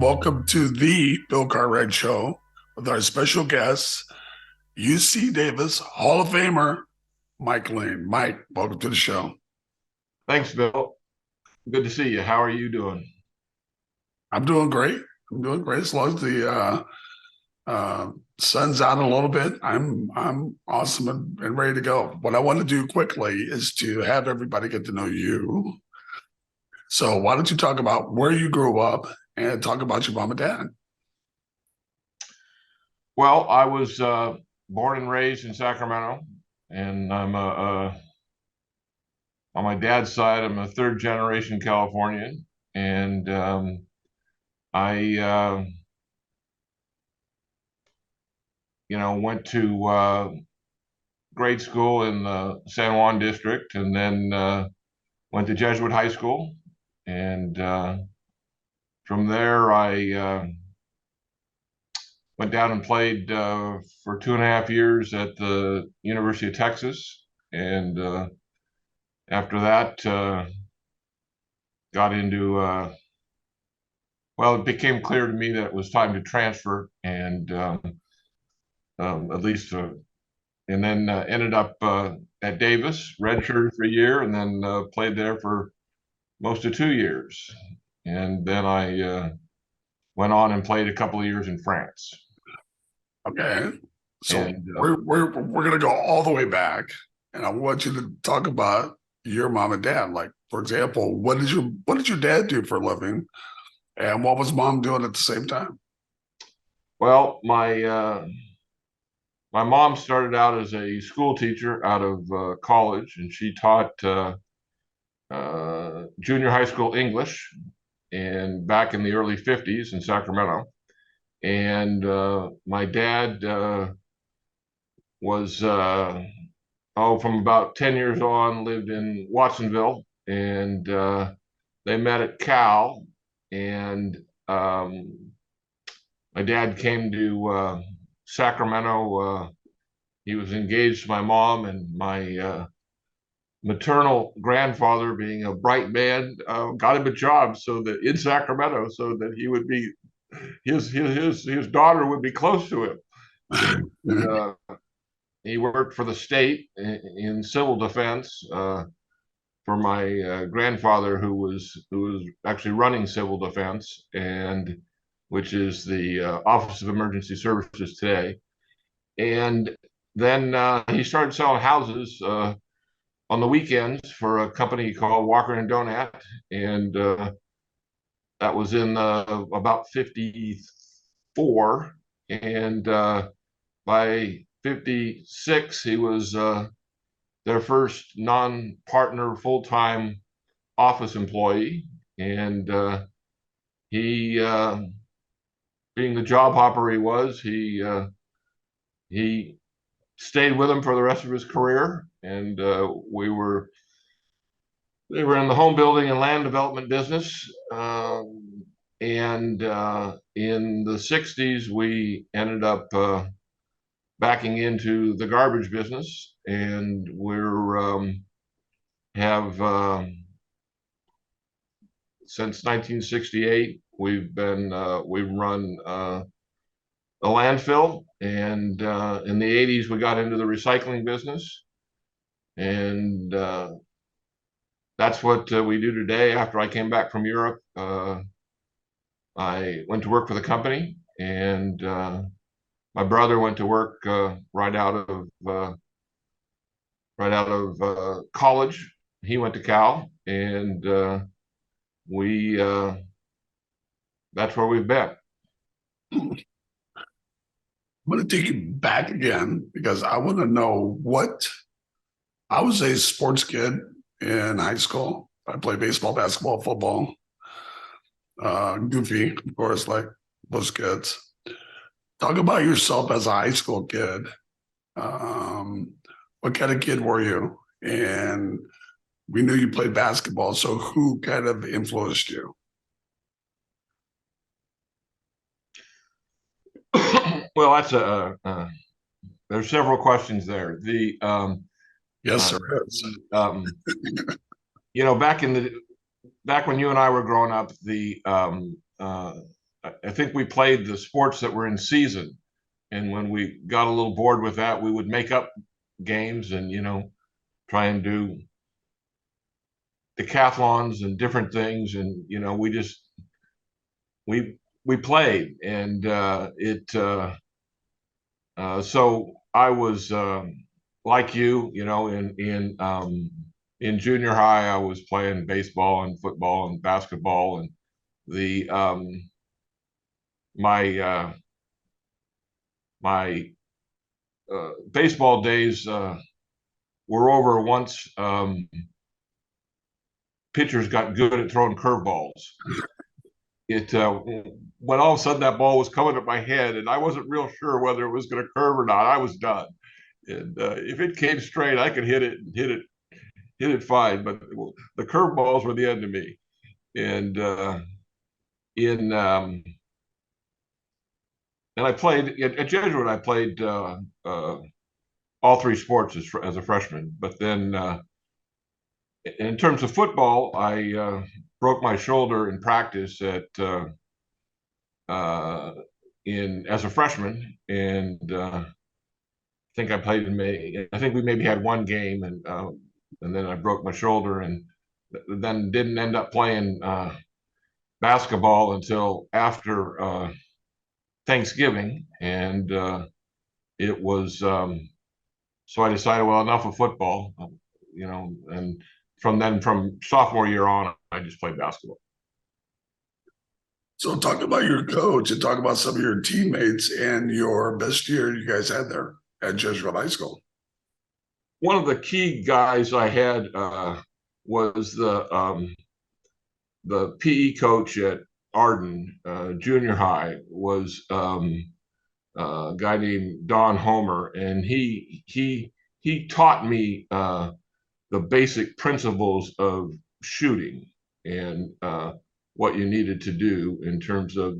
Welcome to the Bill Cartwright Show with our special guest, UC Davis Hall of Famer, Mike Lien. Mike, welcome to the show. Thanks, Bill. Good to see you. How are you doing? I'm doing great. As long as the sun's out a little bit, I'm awesome and ready to go. What I want to do quickly is to have everybody get to know you. So why don't you talk about where you grew up and talk about your mom and dad? Well, I was born and raised in Sacramento, and I'm on my dad's side, I'm a third generation Californian, and I went to grade school in the San Juan district, and then went to Jesuit high school, and from there I went down and played for 2.5 years at the University of Texas, and after that got into well, it became clear to me that it was time to transfer, and at least and then ended up at Davis, redshirted for a year, and then played there for most of 2 years, and then I went on and played a couple of years in France. Okay, so we're gonna go all the way back, and I want you to talk about your mom and dad. Like, for example, what did your dad do for a living, and what was mom doing at the same time? Well, my mom started out as a school teacher out of college, and she taught junior high school English, and back in the early 50s in Sacramento. And my dad was from about 10 years on, lived in Watsonville, and they met at Cal, and my dad came to Sacramento. He was engaged to my mom, and my maternal grandfather, being a bright man, got him a job so that in Sacramento, so that he would be his daughter would be close to him. And, he worked for the state in civil defense for my grandfather, who was actually running civil defense, and which is the Office of Emergency Services today. And then he started selling houses on the weekends for a company called Walker and Donat, and that was in about 54, and by 56 he was their first non-partner full-time office employee, and he being the job hopper he was, he stayed with him for the rest of his career, and they were in the home building and land development business. And in the 60s, we ended up backing into the garbage business, and have since 1968 we've run a landfill, and in the 80s we got into the recycling business, and that's what we do today. After I came back from Europe, I went to work for the company, and my brother went to work right out of college. He went to Cal, and we that's where we've been. I'm going to take you back again because I want to know what. I was a sports kid in high school. I played baseball, basketball, football. Goofy, of course, like most kids. Talk about yourself as a high school kid. What kind of kid were you? And we knew you played basketball, so who kind of influenced you? Well, that's there's several questions there. Yes, there is. Back when you and I were growing up, the I think we played the sports that were in season. And when we got a little bored with that, we would make up games and, try and do decathlons and different things. And, we played and so I was like in junior high, I was playing baseball and football and basketball, and the my my baseball days were over once pitchers got good at throwing curveballs. It when all of a sudden that ball was coming at my head, and I wasn't real sure whether it was going to curve or not. I was done, and if it came straight, I could hit it fine. But the curveballs were the end of me. And in and I played at Jesuit. I played all three sports as a freshman. But then, in terms of football, I broke my shoulder in practice as a freshman, and I think I played in May. I think we maybe had one game, and then I broke my shoulder, and then didn't end up playing basketball until after Thanksgiving, and it was so I decided, well, enough of football, and from sophomore year on, I just played basketball. So talk about your coach and talk about some of your teammates and your best year you guys had there at Jesuit High School. One of the key guys I had was the PE coach at Arden Junior High, was a guy named Don Homer, and he taught me the basic principles of shooting and what you needed to do in terms of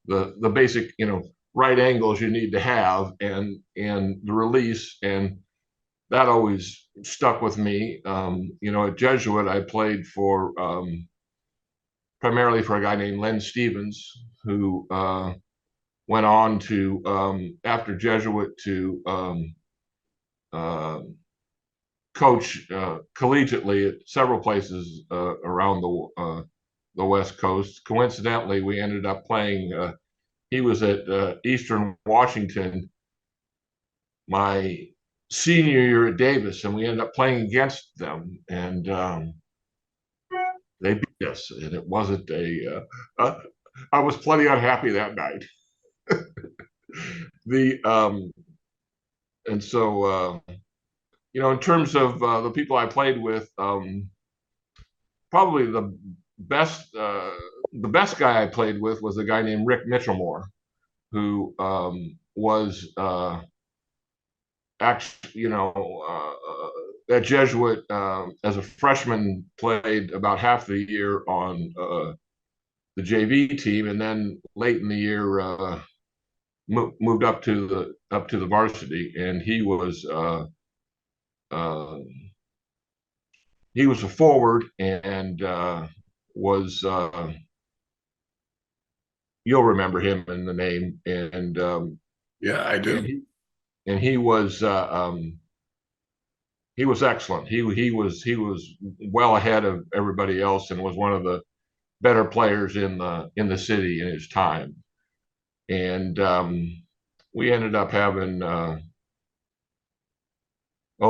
the basic right angles you need to have, and the release, and that always stuck with me. At Jesuit, I played for primarily for a guy named Len Stevens, who went on to after Jesuit to coach collegiately at several places around the West Coast. Coincidentally, we ended up playing. He was at Eastern Washington my senior year at Davis, and we ended up playing against them, and they beat us. And it wasn't I was plenty unhappy that night. And so in terms of the people I played with, probably the best guy I played with was a guy named Rick Mitchellmore, who was actually, at Jesuit as a freshman, played about half the year on the JV team, and then late in the year moved up to the varsity, and he was a forward, and was you'll remember him in the name, and yeah, I do. And he was excellent. He was well ahead of everybody else, and was one of the better players in the city in his time. And we ended up having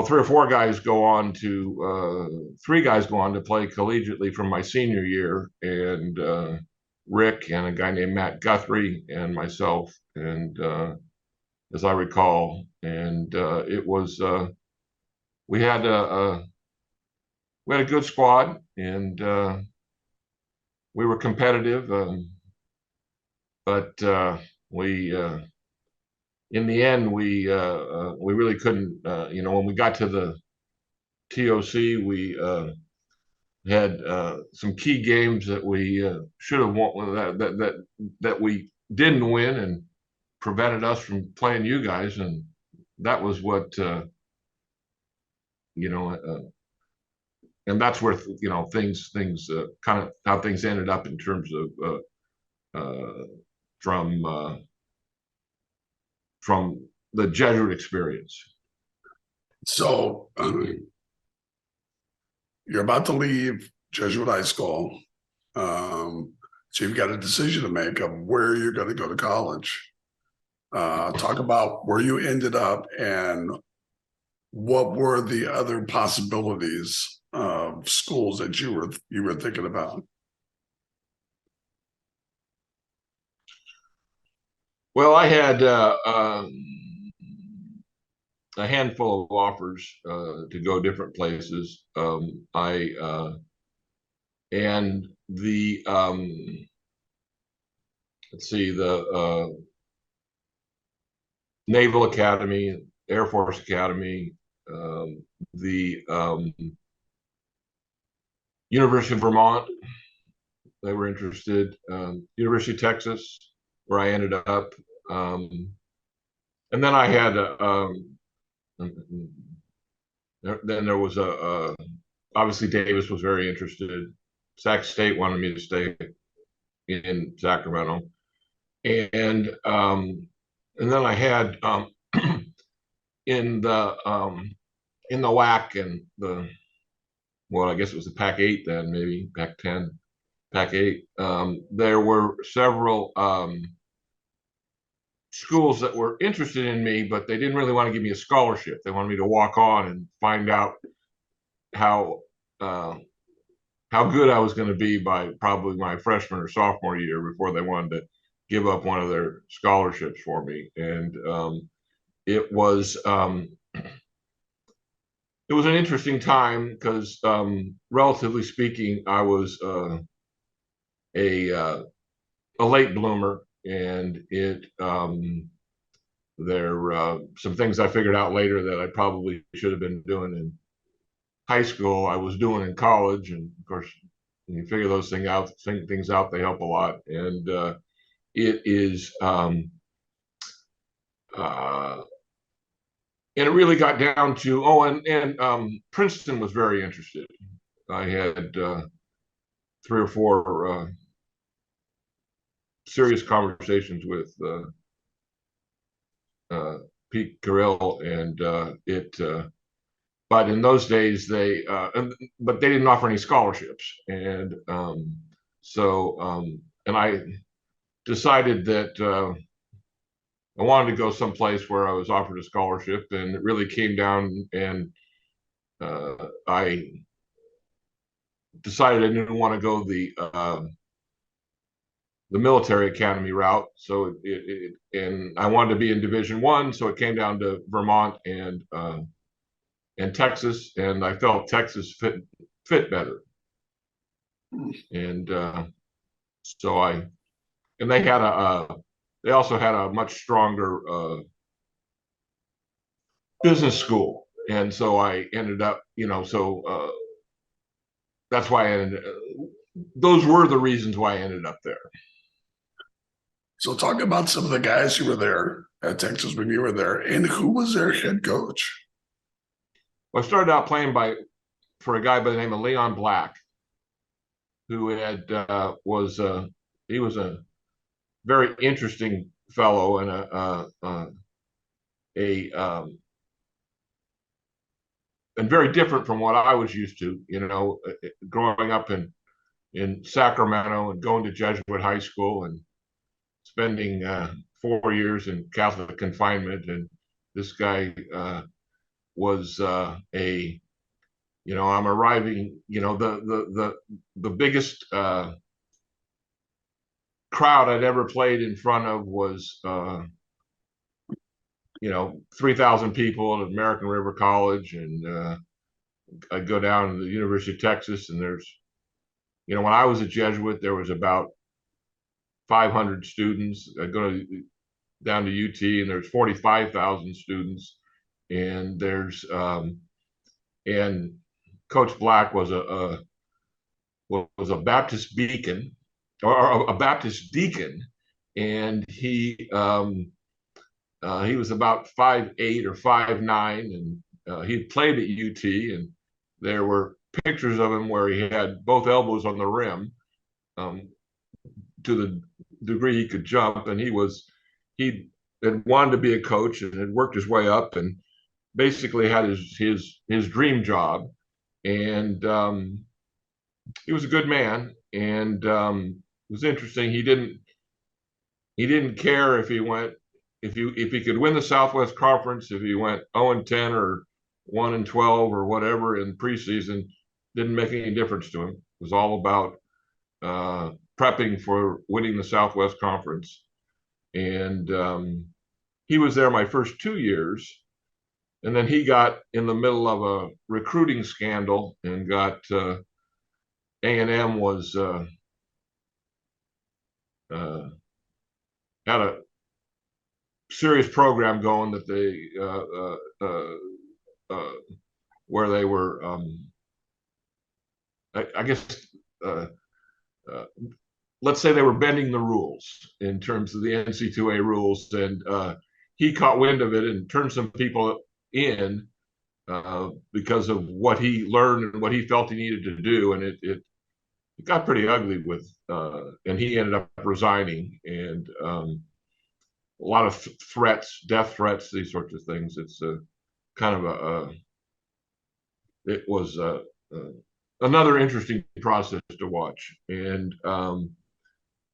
three guys go on to play collegiately from my senior year, and Rick and a guy named Matt Guthrie and myself, and as I recall, and it was we had a good squad, and we were competitive, but we in the end we really couldn't. When we got to the TOC, we had some key games that we should have won, that we didn't win, and prevented us from playing you guys, and that was what and that's where things kind of how things ended up in terms of uh, from from the Jesuit experience. So you're about to leave Jesuit High School. So you've got a decision to make of where you're going to go to college. Talk about where you ended up and what were the other possibilities of schools that you were thinking about. Well, I had a handful of offers to go different places. And the let's see, the Naval Academy, Air Force Academy, the University of Vermont, they were interested, University of Texas, where I ended up. And then I had, then there was obviously Davis was very interested. Sac State wanted me to stay in Sacramento. And then I had in the WAC and well, I guess it was the Pac-8 then, maybe Pac-10, Pac-8. There were several schools that were interested in me, but they didn't really want to give me a scholarship. They wanted me to walk on and find out how good I was going to be by probably my freshman or sophomore year before they wanted to give up one of their scholarships for me. And it was an interesting time because, relatively speaking, I was a late bloomer, and there some things I figured out later that I probably should have been doing in high school, I was doing in college. And of course, when you figure those things out, they help a lot. And it is and it really got down to and Princeton was very interested. I had 3 or 4 serious conversations with Pete Carrill, and but in those days but they didn't offer any scholarships, and and I decided that I wanted to go someplace where I was offered a scholarship, and it really came down, and I decided I didn't want to go the military academy route. So and I wanted to be in Division I, so it came down to Vermont and Texas, and I felt Texas fit better. And so they also had a much stronger business school, and so I ended up, that's why those were the reasons why I ended up there. So talk about some of the guys who were there at Texas when you were there, and who was their head coach? Well, I started out playing for a guy by the name of Leon Black, who he was a very interesting fellow, and and very different from what I was used to, growing up in Sacramento and going to Jesuit high school and spending 4 years in Catholic confinement. And this guy was I'm arriving, the biggest crowd I'd ever played in front of was 3,000 people at American River College, and I'd go down to the University of Texas, and there's, when I was a Jesuit, there was about 500 students. I'd go down to UT, and there's 45,000 students, and there's and Coach Black was a Baptist deacon, or a Baptist deacon, and he was about 5'8" or 5'9", and he played at UT, and there were pictures of him where he had both elbows on the rim, to the degree he could jump, and he had wanted to be a coach and had worked his way up, and basically had his dream job. And he was a good man, and it was interesting. He didn't care if he went, if he could win the Southwest Conference, if he went 0-10 or 1-12 or whatever in preseason, didn't make any difference to him. It was all about prepping for winning the Southwest Conference. And he was there my first 2 years, and then he got in the middle of a recruiting scandal and got A&M was had a serious program going that they where they were I guess let's say they were bending the rules in terms of the NC2A rules, and he caught wind of it and turned some people in because of what he learned and what he felt he needed to do, and it got pretty ugly with and he ended up resigning, and a lot of threats, death threats, these sorts of things. It's kind of it was another interesting process to watch. And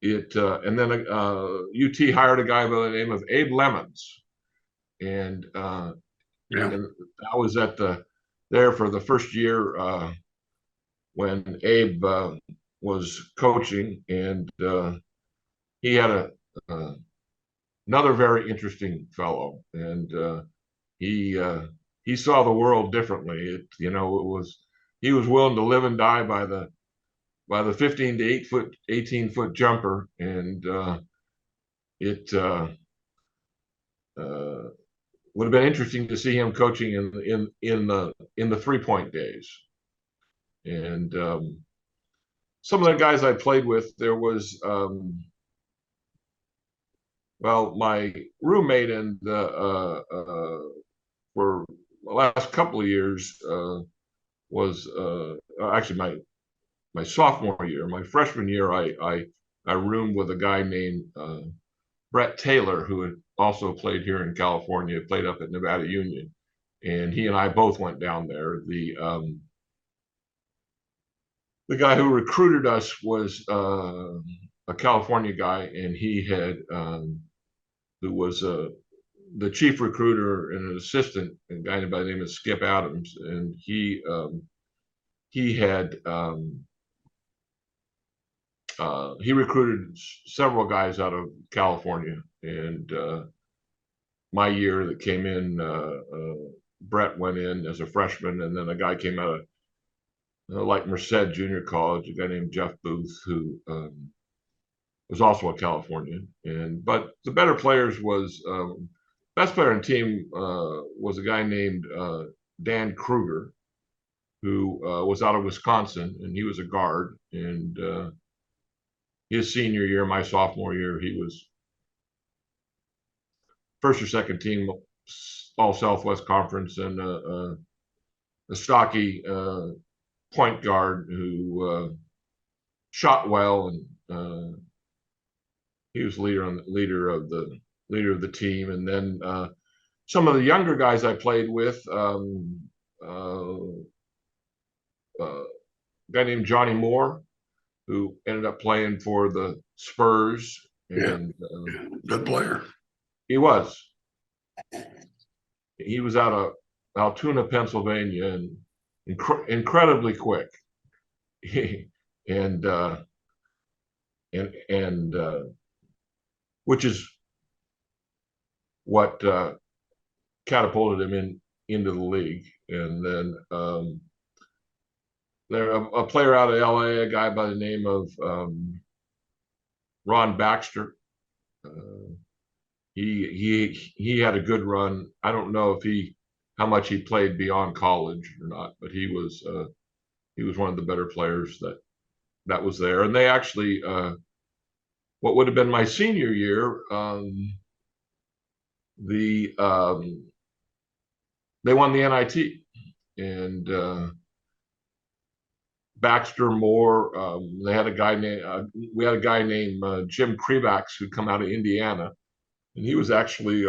and then UT hired a guy by the name of Abe Lemons, and and I was there for the first year when Abe was coaching, and he had another very interesting fellow, and he saw the world differently. It was, he was willing to live and die by the 15 to 18 foot jumper, and it would have been interesting to see him coaching in the 3-point days. And some of the guys I played with, there was my roommate and for the last couple of years was actually my sophomore year. My freshman year, I roomed with a guy named Brett Taylor, who had also played here in California, played up at Nevada Union, and he and I both went down there. The guy who recruited us was a California guy, and he had who was the chief recruiter and an assistant, a guy by the name of Skip Adams, and he had he recruited several guys out of California. And my year that came in, Brett went in as a freshman, and then a guy came out of like Merced Junior College, a guy named Jeff Booth, who was also a Californian. But the better players was best player on the team was a guy named Dan Kruger, who was out of Wisconsin, and he was a guard. And his senior year, my sophomore year, he was first or second team All Southwest Conference, and a stocky point guard who shot well, and he was leader of the team. And then some of the younger guys I played with, a guy named Johnny Moore, who ended up playing for the Spurs. And good player. He was out of Altoona, Pennsylvania, and incredibly quick. and which is what catapulted him into the league. And then there a player out of LA, a guy by the name of Ron Baxter. He had a good run. I don't know how much he played beyond college or not, but he was one of the better players that was there. And they actually, what would have been my senior year, they won the NIT, and Baxter Moore. They had a guy named we had a guy named Jim Krebax who'd come out of Indiana, and he was actually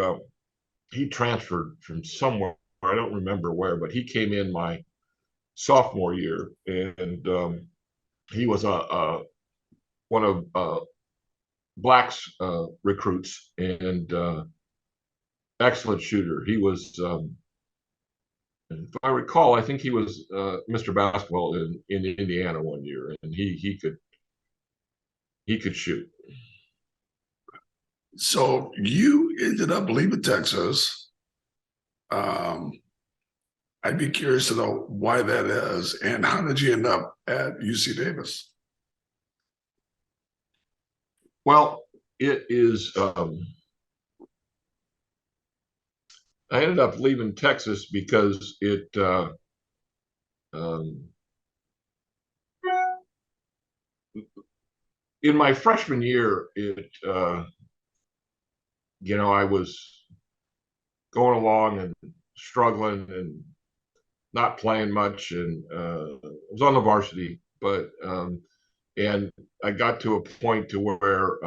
he transferred from somewhere. I don't remember where, but he came in my sophomore year, and he was a one of Black's recruits and excellent shooter. He was, if I recall, I think he was Mr. Basketball in Indiana one year, and he could shoot. So you ended up leaving Texas. I'd be curious to know why that is, and how did you end up at UC Davis? Well, it is. I ended up leaving Texas because it. Um, in my freshman year, I was going along and struggling and not playing much, and I was on the varsity, but and I got to a point to where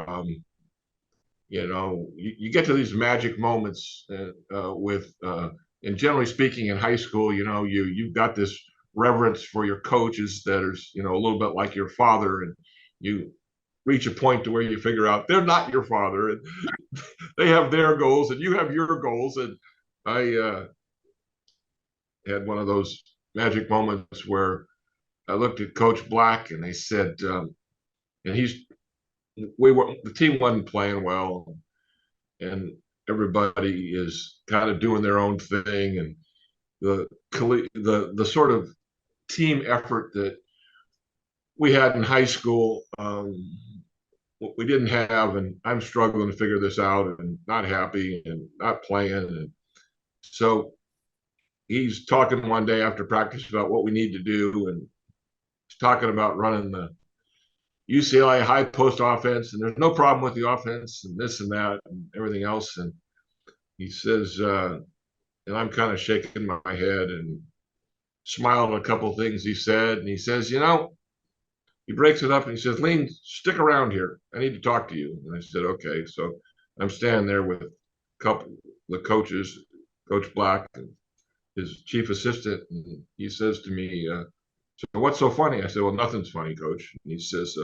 you get to these magic moments with and generally speaking in high school, you've got this reverence for your coaches that are a little bit like your father, and you reach a point to where you figure out they're not your father, and they have their goals and you have your goals. And I had one of those magic moments where I looked at Coach Black and they said, and the team wasn't playing well, and everybody is kind of doing their own thing, and the sort of team effort that we had in high school, we didn't have, and I'm struggling to figure this out and not happy and not playing. And so he's talking one day after practice about what we need to do, and he's talking about running the UCLA high post offense, and there's no problem with the offense and this and that and everything else. And he says, and I'm kind of shaking my head and smiling at a couple of things he said. And he says, he breaks it up and he says, Lien, stick around here. I need to talk to you. And I said, okay. So I'm standing there with a couple of the coaches, Coach Black and his chief assistant. And he says to me, so what's so funny? I said, well, nothing's funny, Coach. And he says,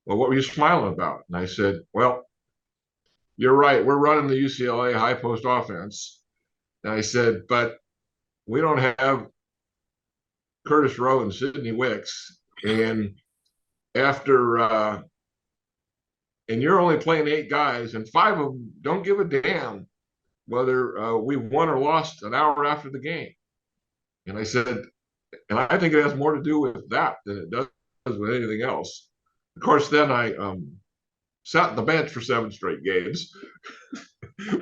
well, what were you smiling about? And I said, well, you're right. We're running the UCLA high post offense. And I said, but we don't have Curtis Rowe and Sidney Wicks. And after, and you're only playing 8 guys, and 5 of them don't give a damn whether we won or lost an hour after the game. And I said, and I think it has more to do with that than it does with anything else. Of course, then I sat on the bench for 7 straight games,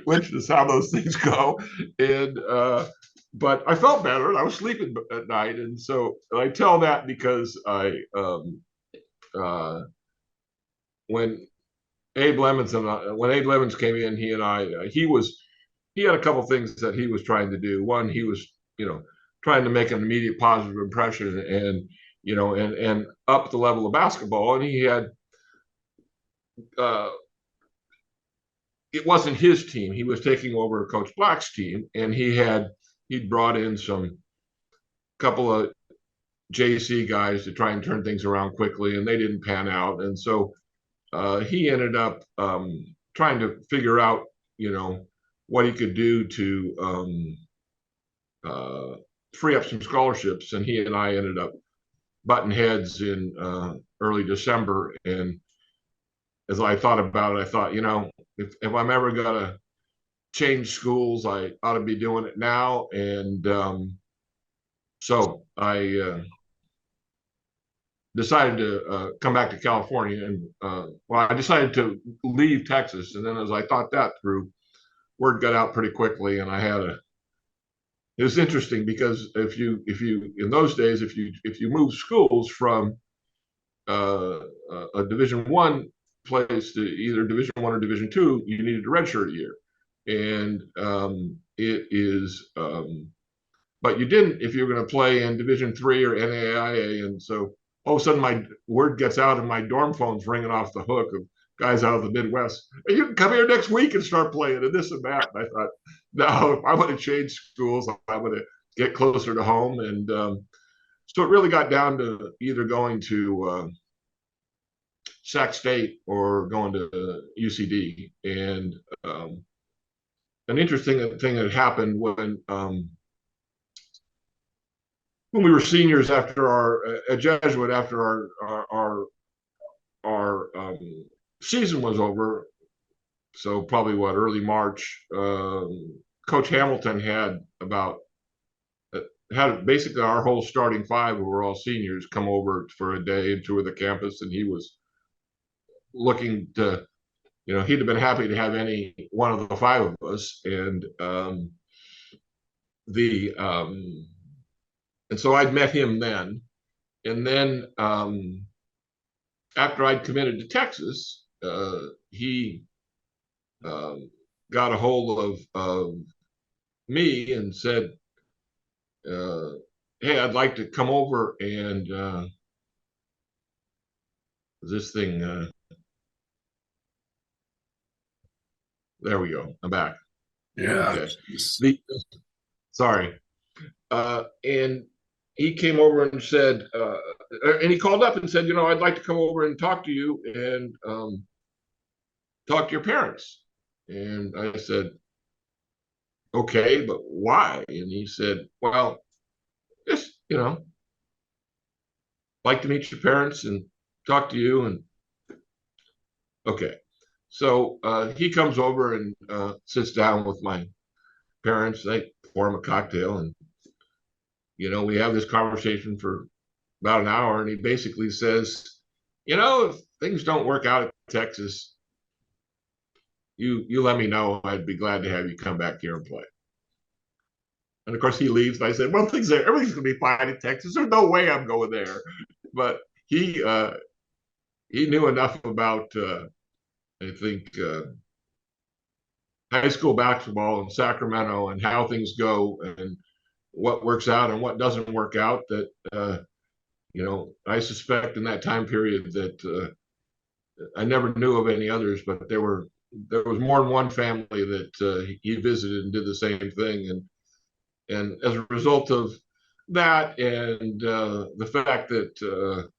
which is how those things go. And but I felt better, and I was sleeping at night. And so I tell that because when Abe Lemons came in, he had a couple things that he was trying to do. One, he was trying to make an immediate positive impression and and up the level of basketball. And he had it wasn't his team. He was taking over Coach Black's team, and he'd brought in some couple of JC guys to try and turn things around quickly, and they didn't pan out. And so he ended up trying to figure out, what he could do to free up some scholarships. And he and I ended up butting heads in early December. And as I thought about it, I thought, if I'm ever gonna change schools, I ought to be doing it now. And so I decided to come back to California, and I decided to leave Texas. And then as I thought that through, word got out pretty quickly, and it was interesting because if you in those days, if you move schools from a Division I place to either Division I or Division II, you needed a redshirt year. And it is but you didn't if you were going to play in Division III or NAIA. And so all of a sudden, my word gets out, and my dorm phone's ringing off the hook of guys out of the Midwest. Hey, you can come here next week and start playing, and this and that. And I thought, no, if I'm going to change schools, I'm going to get closer to home. And so it really got down to either going to Sac State or going to UCD. And an interesting thing that happened when we were seniors after a Jesuit after our season was over. So probably early March. Coach Hamilton had basically our whole starting five, who were all seniors, come over for a day and tour the campus, and he was looking to, he'd have been happy to have any one of the five of us, and so I'd met him then, and then after I'd committed to Texas, he got a hold of me and said, hey, I'd like to come over and this thing, there we go, I'm back. Yeah. Okay. Sorry. And he came over and said, and he called up and said, I'd like to come over and talk to you and talk to your parents. And I said, okay, but why? And he said, well, just, like to meet your parents and talk to you. And okay. So he comes over and sits down with my parents. They pour him a cocktail, and we have this conversation for about an hour, and he basically says, if things don't work out at Texas, you let me know. I'd be glad to have you come back here and play. And of course he leaves, and I said, well, everything's gonna be fine in Texas. There's no way I'm going there. But he knew enough about I think high school basketball in Sacramento and how things go and what works out and what doesn't work out, that I suspect in that time period that I never knew of any others, but there was more than one family that he visited and did the same thing. And as a result of that, and the fact that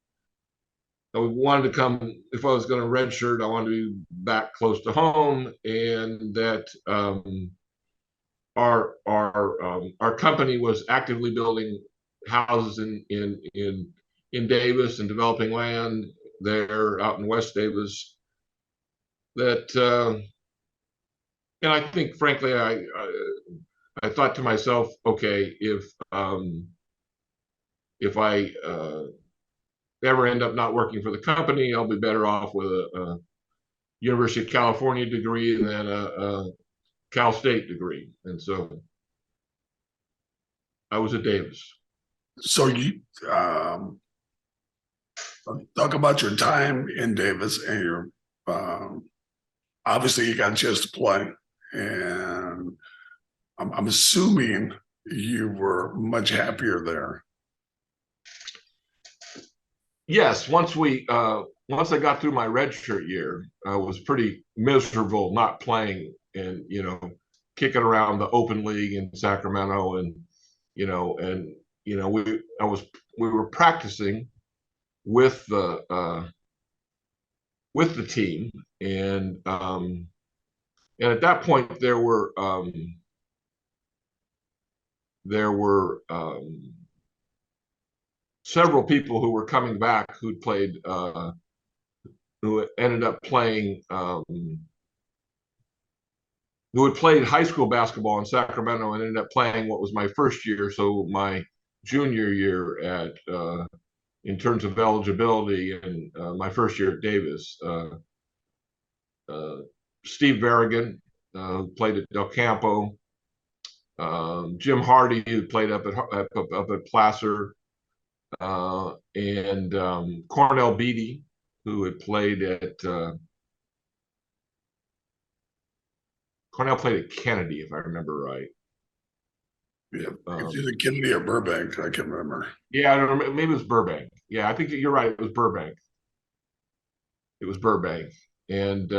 I wanted to come, if I was going to redshirt, I wanted to be back close to home, and that our company was actively building houses in Davis and developing land there out in West Davis. That and I think, frankly, I thought to myself, okay, if I ever end up not working for the company, I'll be better off with a University of California degree than a Cal State degree. And so I was at Davis. So you talk about your time in Davis, and your obviously you got a chance to play, and I'm assuming you were much happier there. Yes, once I got through my redshirt year, I was pretty miserable not playing and kicking around the open league in Sacramento, and we were practicing with the team, and at that point there were several people who were coming back who'd played who ended up playing who had played high school basketball in Sacramento and ended up playing what was my first year, so my junior year at in terms of eligibility, and my first year at Davis. Steve Varigan, who played at Del Campo, Jim Hardy, who played up at Placer, and Cornell Beatty, who had played at Cornell played at Kennedy, if I remember right. Yeah, it's either Kennedy or Burbank. I can't remember. Yeah, I don't know, maybe it was Burbank. Yeah, I think you're right. It was Burbank. It was Burbank, and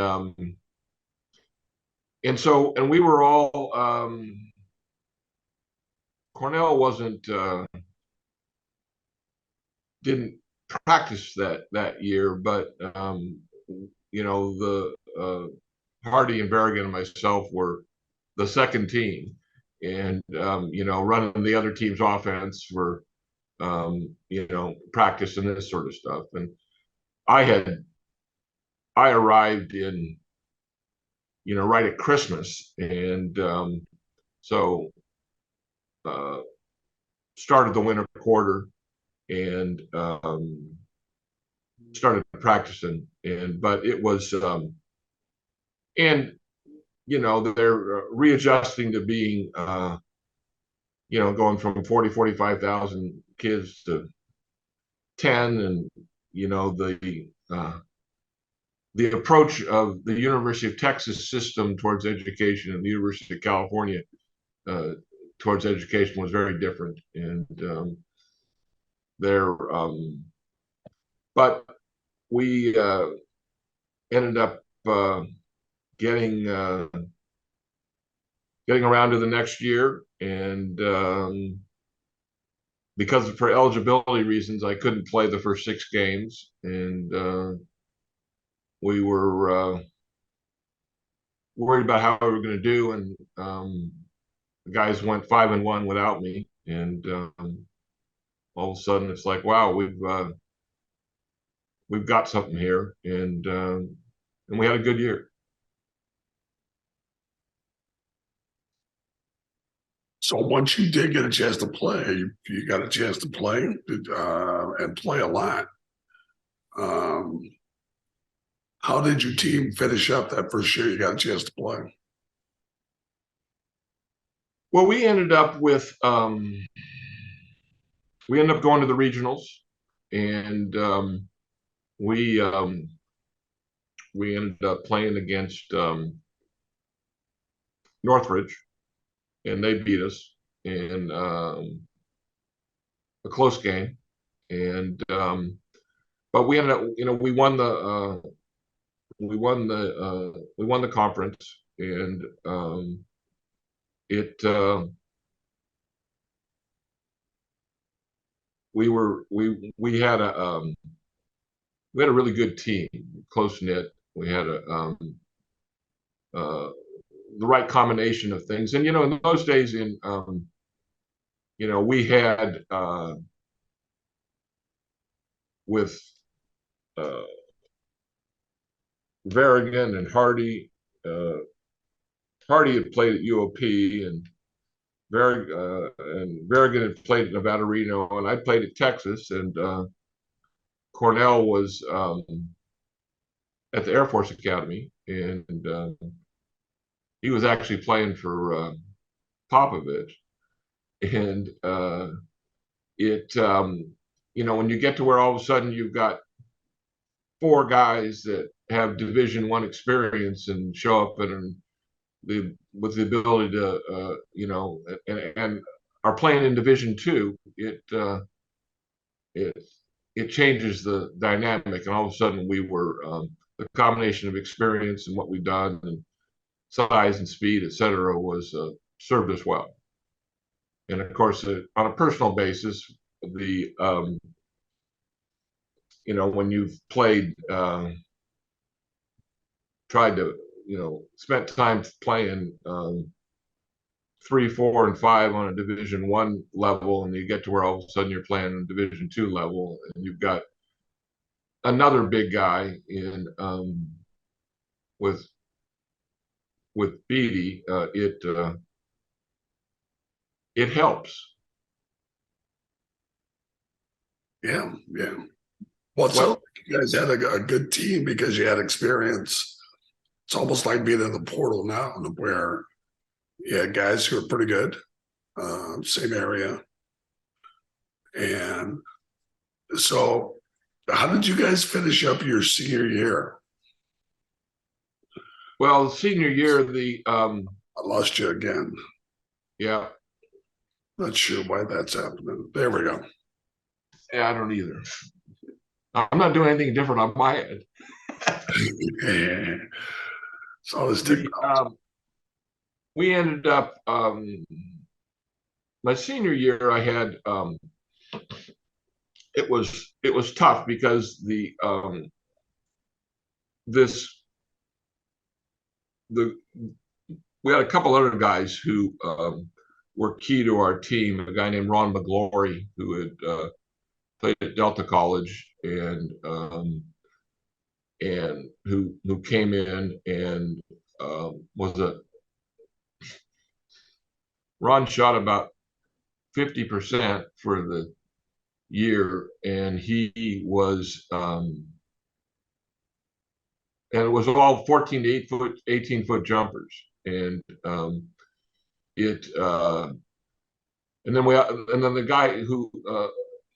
so we were all. Cornell wasn't didn't practice that year, but the Hardy and Berrigan and myself were the second team, and running the other team's offense for practice and this sort of stuff. And I arrived in right at Christmas, and so started the winter quarter and started practicing. But it was and they're readjusting to being going from 45,000 kids to 10, and the approach of the University of Texas system towards education and the University of California towards education was very different. And but we ended up getting around to the next year, and because for eligibility reasons, I couldn't play the first 6 games, and we were worried about how we were going to do, and the guys went 5-1 without me, and all of a sudden it's like, wow, we've got something here, and we had a good year. So once you did get a chance to play, you got a chance to play and play a lot. How did your team finish up that first year you got a chance to play? Well, we ended up going to the regionals, and we ended up playing against Northridge, and they beat us in a close game. And but we ended up, we won the conference, and we had a really good team, close knit. We had the right combination of things, and in those days, we had with Berrigan and Hardy. Hardy had played at UOP, and Berrigan had played at Nevada Reno, and I played at Texas, and Cornell was at the Air Force Academy, and he was actually playing for Popovich. And when you get to where all of a sudden you've got 4 guys that have Division I experience and show up with the ability to and are playing in Division II, it changes the dynamic, and all of a sudden we were the combination of experience and what we've done and size and speed, etc., was served us well. And of course, on a personal basis, when you've played, tried to, spent time playing 3, 4, and 5 on a Division I level, and you get to where all of a sudden you're playing a Division II level, and you've got another big guy in with Beatty. It helps. Yeah. Well, so you guys had a good team because you had experience. It's almost like being in the portal now, where you had guys who are pretty good, same area. And so how did you guys finish up your senior year? Well, senior year, I lost you again. Yeah. Not sure why that's happening. There we go. Yeah, I don't either. I'm not doing anything different on my end. Yeah. It's all this The, technology. we ended up my senior year. I had it was tough because this the we had a couple other guys who were key to our team. A guy named Ron McGlory, who had played at Delta College, and who came in and was a Ron shot about 50% for the year, and he was and it was all 14 to 8 foot, 18-foot jumpers, and it and then the guy who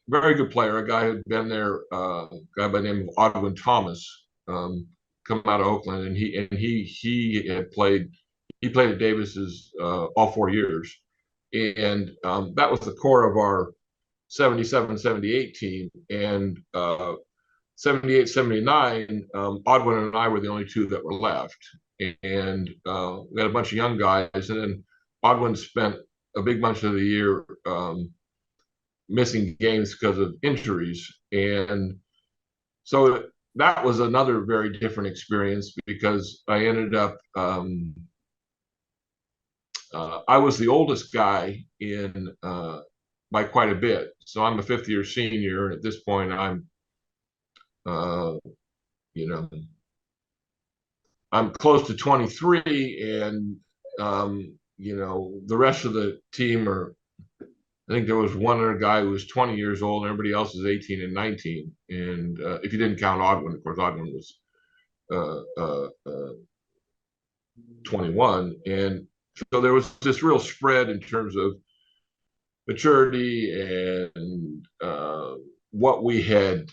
very good player, a guy who'd been there, a guy by the name of Odwin Thomas, come out of Oakland, and he had played. He played at Davis's all 4 years, and that was the core of our 77, 78 team. And 78, 79, Odwin and I were the only two that were left. And we had a bunch of young guys. And then Odwin spent a big bunch of the year missing games because of injuries. And so that was another very different experience because I ended up, I was the oldest guy in by quite a bit. So I'm a fifth year senior. And at this point, I'm, you know, I'm close to 23, and the rest of the team are. I think there was one other guy who was 20 years old, and everybody else is 18 and 19. And if you didn't count Odwin, of course, Odwin was uh, uh, uh, 21, and so there was this real spread in terms of maturity and what we had.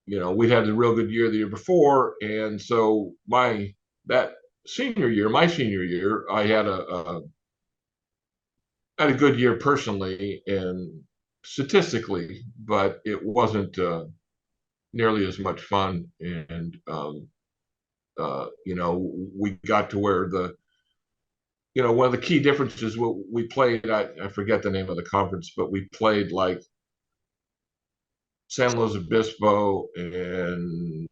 We'd had a real good year the year before, and so my senior year, I had a good year personally and statistically, but it wasn't nearly as much fun. And we got to where one of the key differences we played. I forget the name of the conference, but we played like San Luis Obispo and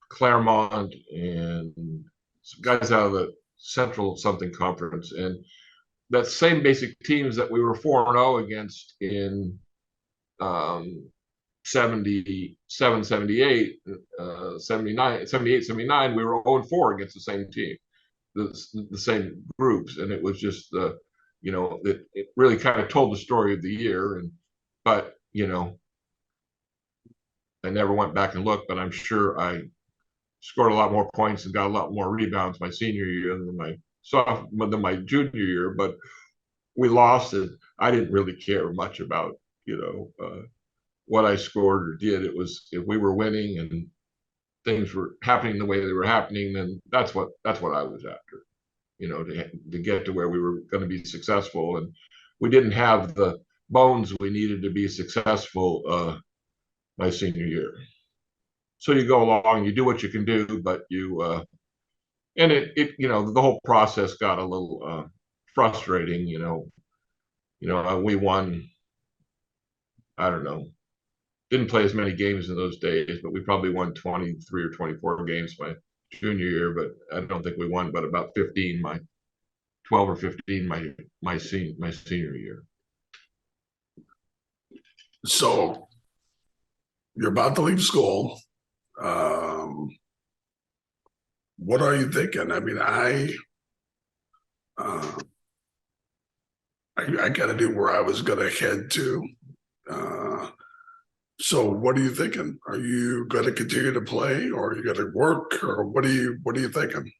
Claremont and some guys out of the Central something conference, and that same basic teams that we were 4-0 against in 77, 78, 79, 78, 79, we were 0-4 against the same team, the same groups. And it was just it really kind of told the story of the year. But I never went back and looked, but I'm sure I scored a lot more points and got a lot more rebounds my senior year than my junior year. But we lost, and I didn't really care much about what I scored or did. It was, if we were winning and things were happening the way they were happening, then that's what I was after. To get to where we were going to be successful, and we didn't have the bones we needed to be successful my senior year. So you go along, you do what you can do, but and the whole process got a little frustrating. We won, I don't know, didn't play as many games in those days, but we probably won 23 or 24 games my junior year. But I don't think we won but about 15 my 12 or 15 my senior year. So you're about to leave school. What are you thinking? I mean, I got to do where I was going to head to. So what are you thinking? Are you going to continue to play, or are you going to work, or what are you thinking?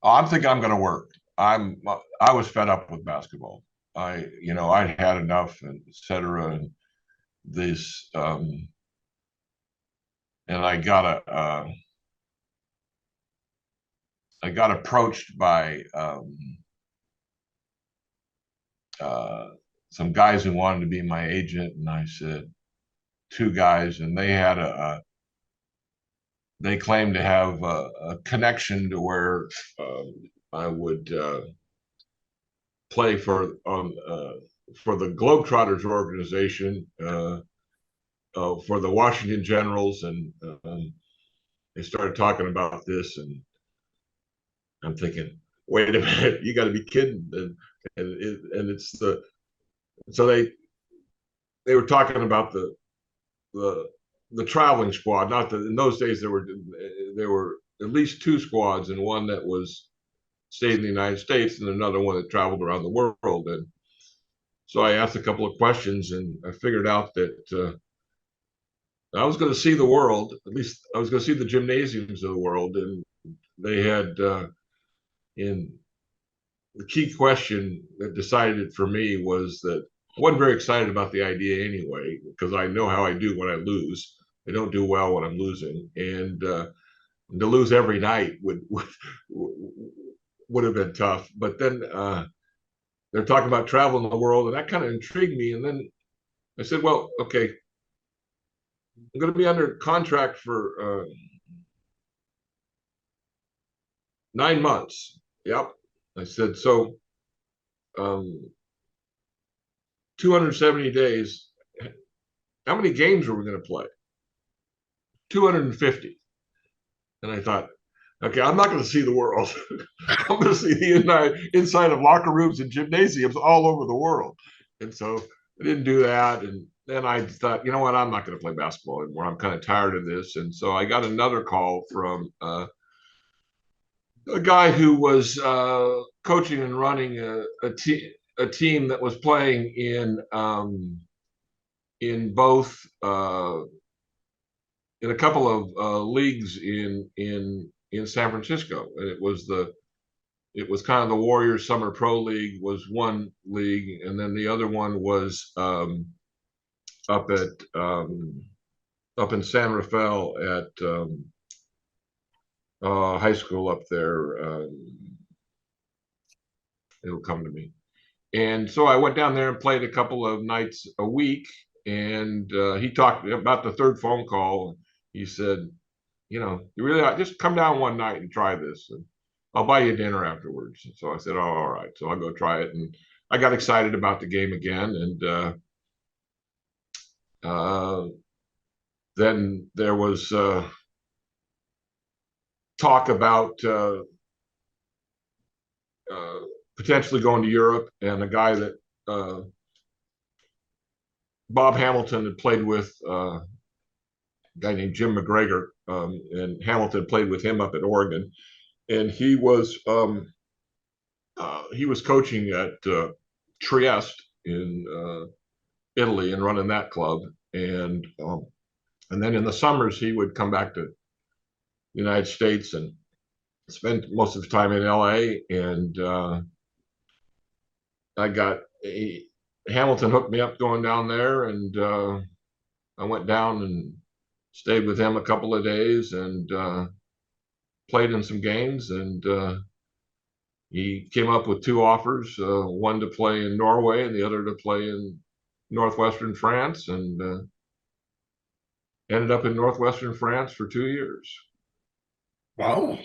I'm thinking I'm going to work. I was fed up with basketball. I'd had enough, and et cetera. And this, and I got approached by some guys who wanted to be my agent, and I said two guys, and they had they claimed to have a connection to where I would play for the Globetrotters organization, for the Washington Generals, and they started talking about this, and I'm thinking, wait a minute, you got to be kidding! And it's the so they were talking about the the traveling squad. Not that in those days there were at least two squads, and one that was stayed in the United States, and another one that traveled around the world. And so I asked a couple of questions, and I figured out that I was going to see the world. At least I was going to see the gymnasiums of the world, and they had in the key question that decided it for me was that I wasn't very excited about the idea anyway, because I know how I do when I lose. I don't do well when I'm losing, and to lose every night would have been tough. But then they're talking about traveling the world, and that kind of intrigued me. And then I said, well, okay, I'm going to be under contract for 9 months. Yep. I said, so 270 days. How many games were we going to play? 250. And I thought, okay, I'm not going to see the world. I'm going to see the inside of locker rooms and gymnasiums all over the world. And so I didn't do that. And then I thought, you know what, I'm not going to play basketball anymore. I'm kind of tired of this. And so I got another call from a guy who was coaching and running a team that was playing in both in a couple of leagues in San Francisco. And it was kind of the Warriors Summer Pro League was one league, and then the other one was up in San Rafael at high school up there. It'll come to me. And so I went down there and played a couple of nights a week. And he talked about the third phone call. He said, you know, you really just come down one night and try this, and I'll buy you dinner afterwards. And so I said, oh, all right. So I'll go try it. And I got excited about the game again. And then there was talk about potentially going to Europe, and a guy that Bob Hamilton had played with, a guy named Jim McGregor, and Hamilton played with him up at Oregon, and he was coaching at Trieste in Italy and running that club, and then in the summers he would come back to the United States and spend most of his time in LA. And Hamilton hooked me up going down there, and I went down and stayed with him a couple of days and played in some games. And he came up with two offers, one to play in Norway and the other to play in northwestern France, and ended up in northwestern France for 2 years. Wow.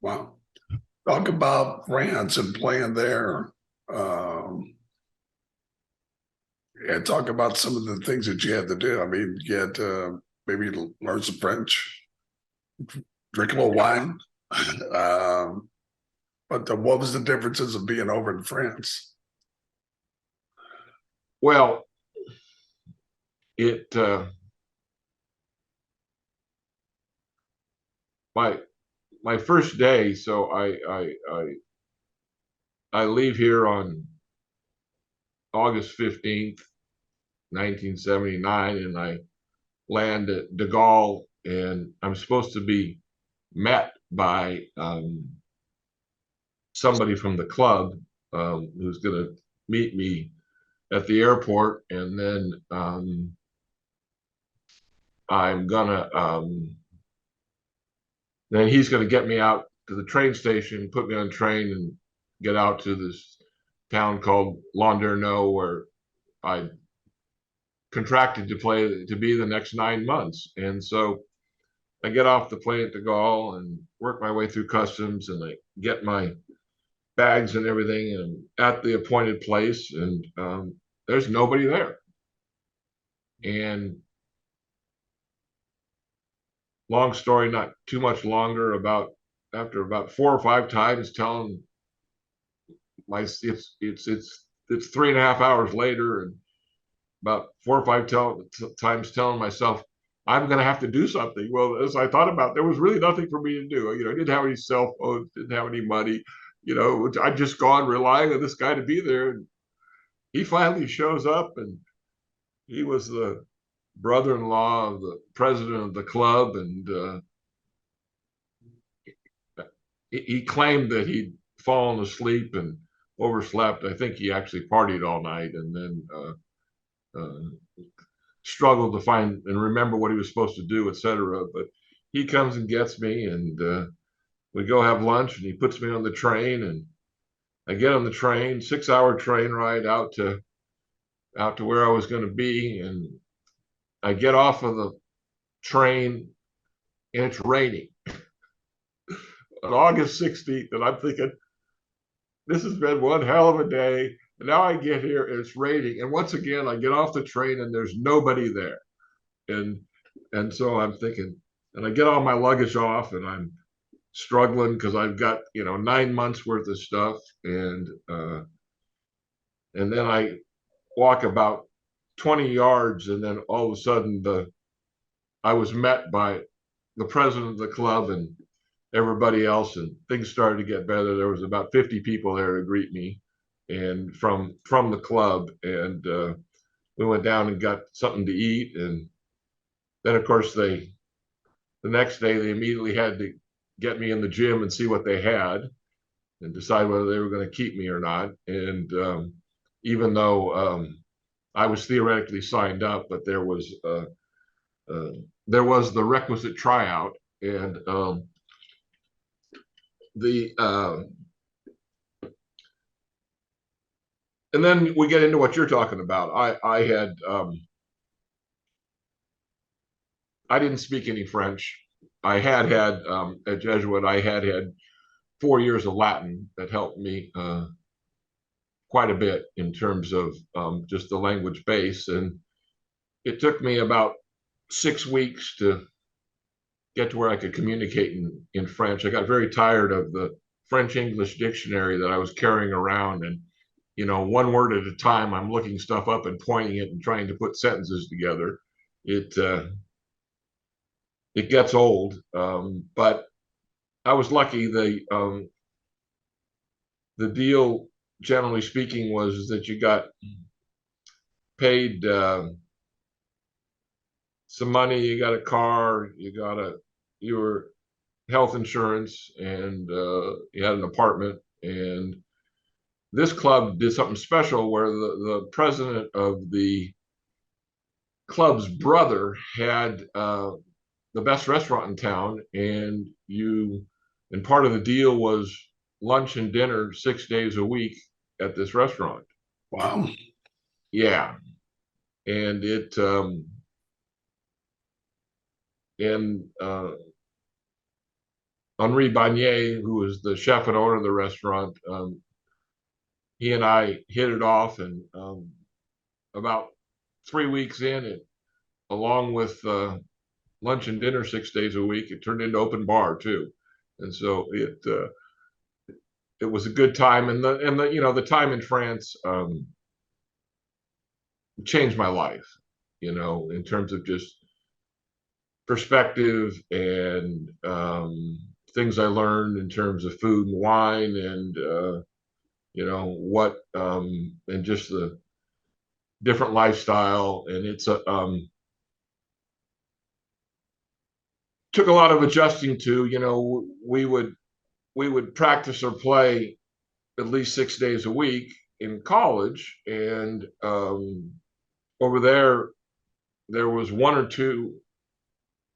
Wow. Talk about France and playing there. Yeah, talk about some of the things that you had to do. I mean, you had to maybe learn some French, drink a little wine. But what was the differences of being over in France? Well, my first day, so I leave here on August 15th, 1979, and I land at De Gaulle, and I'm supposed to be met by somebody from the club who's going to meet me at the airport, and then then he's going to get me out to the train station, put me on a train, and get out to this town called Landerneau, where I contracted to be the next 9 months. And so I get off the plane at De Gaulle and work my way through customs, and I get my bags and everything, and at the appointed place, and there's nobody there. And long story, not too much longer, after about 4 or 5 times telling it's 3.5 hours later, and about 4 or 5 times telling myself I'm going to have to do something. Well, as I thought about it, there was really nothing for me to do. I didn't have any cell phones, didn't have any money. I'd just gone relying on this guy to be there. And he finally shows up, and he was the brother-in-law of the president of the club, and he claimed that he'd fallen asleep and overslept. I think he actually partied all night, and then struggled to find and remember what he was supposed to do, etc. But he comes and gets me, and we go have lunch, and he puts me on the train, and I get on the train, 6-hour train ride out to where I was going to be, and I get off of the train, and it's raining on August 16th, and I'm thinking, this has been one hell of a day. And now I get here, and it's raining, and once again I get off the train, and there's nobody there, and so I'm thinking, and I get all my luggage off, and I'm struggling because I've got 9 months worth of stuff, and then I walk about 20 yards, and then all of a sudden I was met by the president of the club and everybody else, and things started to get better. There was about 50 people there to greet me, and from the club, and we went down and got something to eat, and then of course the next day they immediately had to get me in the gym and see what they had and decide whether they were going to keep me or not. And even though I was theoretically signed up, but there was the requisite tryout, and and then we get into what you're talking about. I didn't speak any French. I had at Jesuit, I had 4 years of Latin that helped me quite a bit in terms of just the language base. And it took me about 6 weeks to get to where I could communicate in French. I got very tired of the French English dictionary that I was carrying around, and one word at a time, I'm looking stuff up and pointing it and trying to put sentences together. It gets old, but I was lucky. The deal, generally speaking, was that you got paid some money, you got a car, your health insurance, and you had an apartment. And this club did something special where the president of the club's brother had the best restaurant in town, and part of the deal was lunch and dinner 6 days a week at this restaurant. Wow. Yeah. And Henri Bagnier, who was the chef and owner of the restaurant, he and I hit it off, and about 3 weeks in, along with lunch and dinner 6 days a week, it turned into open bar too. And so it was a good time, and the time in France changed my life, in terms of just perspective and things I learned in terms of food and wine, and and just the different lifestyle. And it's took a lot of adjusting to. We would practice or play at least 6 days a week in college, and over there was 1 or 2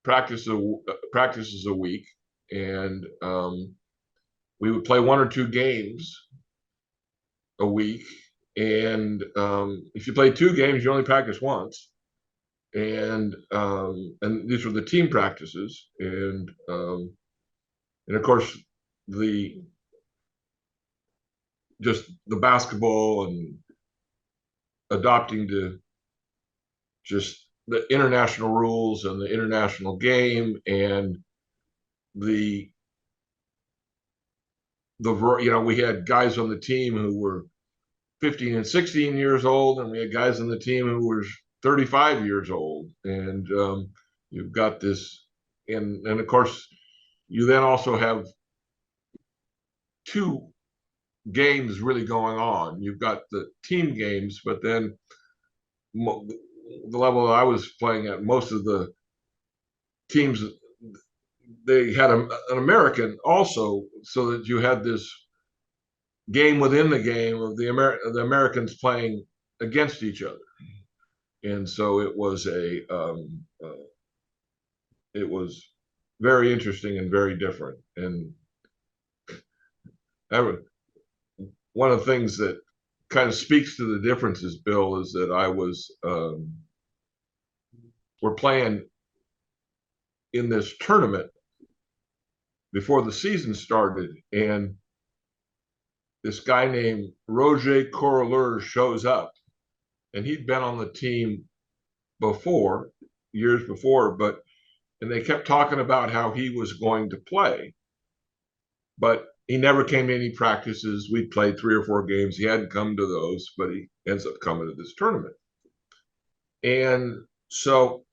practices a week, and we would play 1 or 2 games, a week. And if you play 2 games, you only practice once. And these were the team practices. And of course, the just the basketball and adopting to just the international rules and the international game and the we had guys on the team who were 15 and 16 years old, and we had guys on the team who were 35 years old. And you've got this, and of course, you then also have 2 games really going on. You've got the team games, but then the level that I was playing at, most of the teams, they had an American also, so that you had this game within the game of the Americans playing against each other. And so it was it was very interesting and very different. And one of the things that kind of speaks to the differences, Bill, is that we're playing in this tournament before the season started, and this guy named Roger Correleur shows up, and he'd been on the team before, years before, and they kept talking about how he was going to play, but he never came to any practices. We played 3 or 4 games. He hadn't come to those, but he ends up coming to this tournament. And so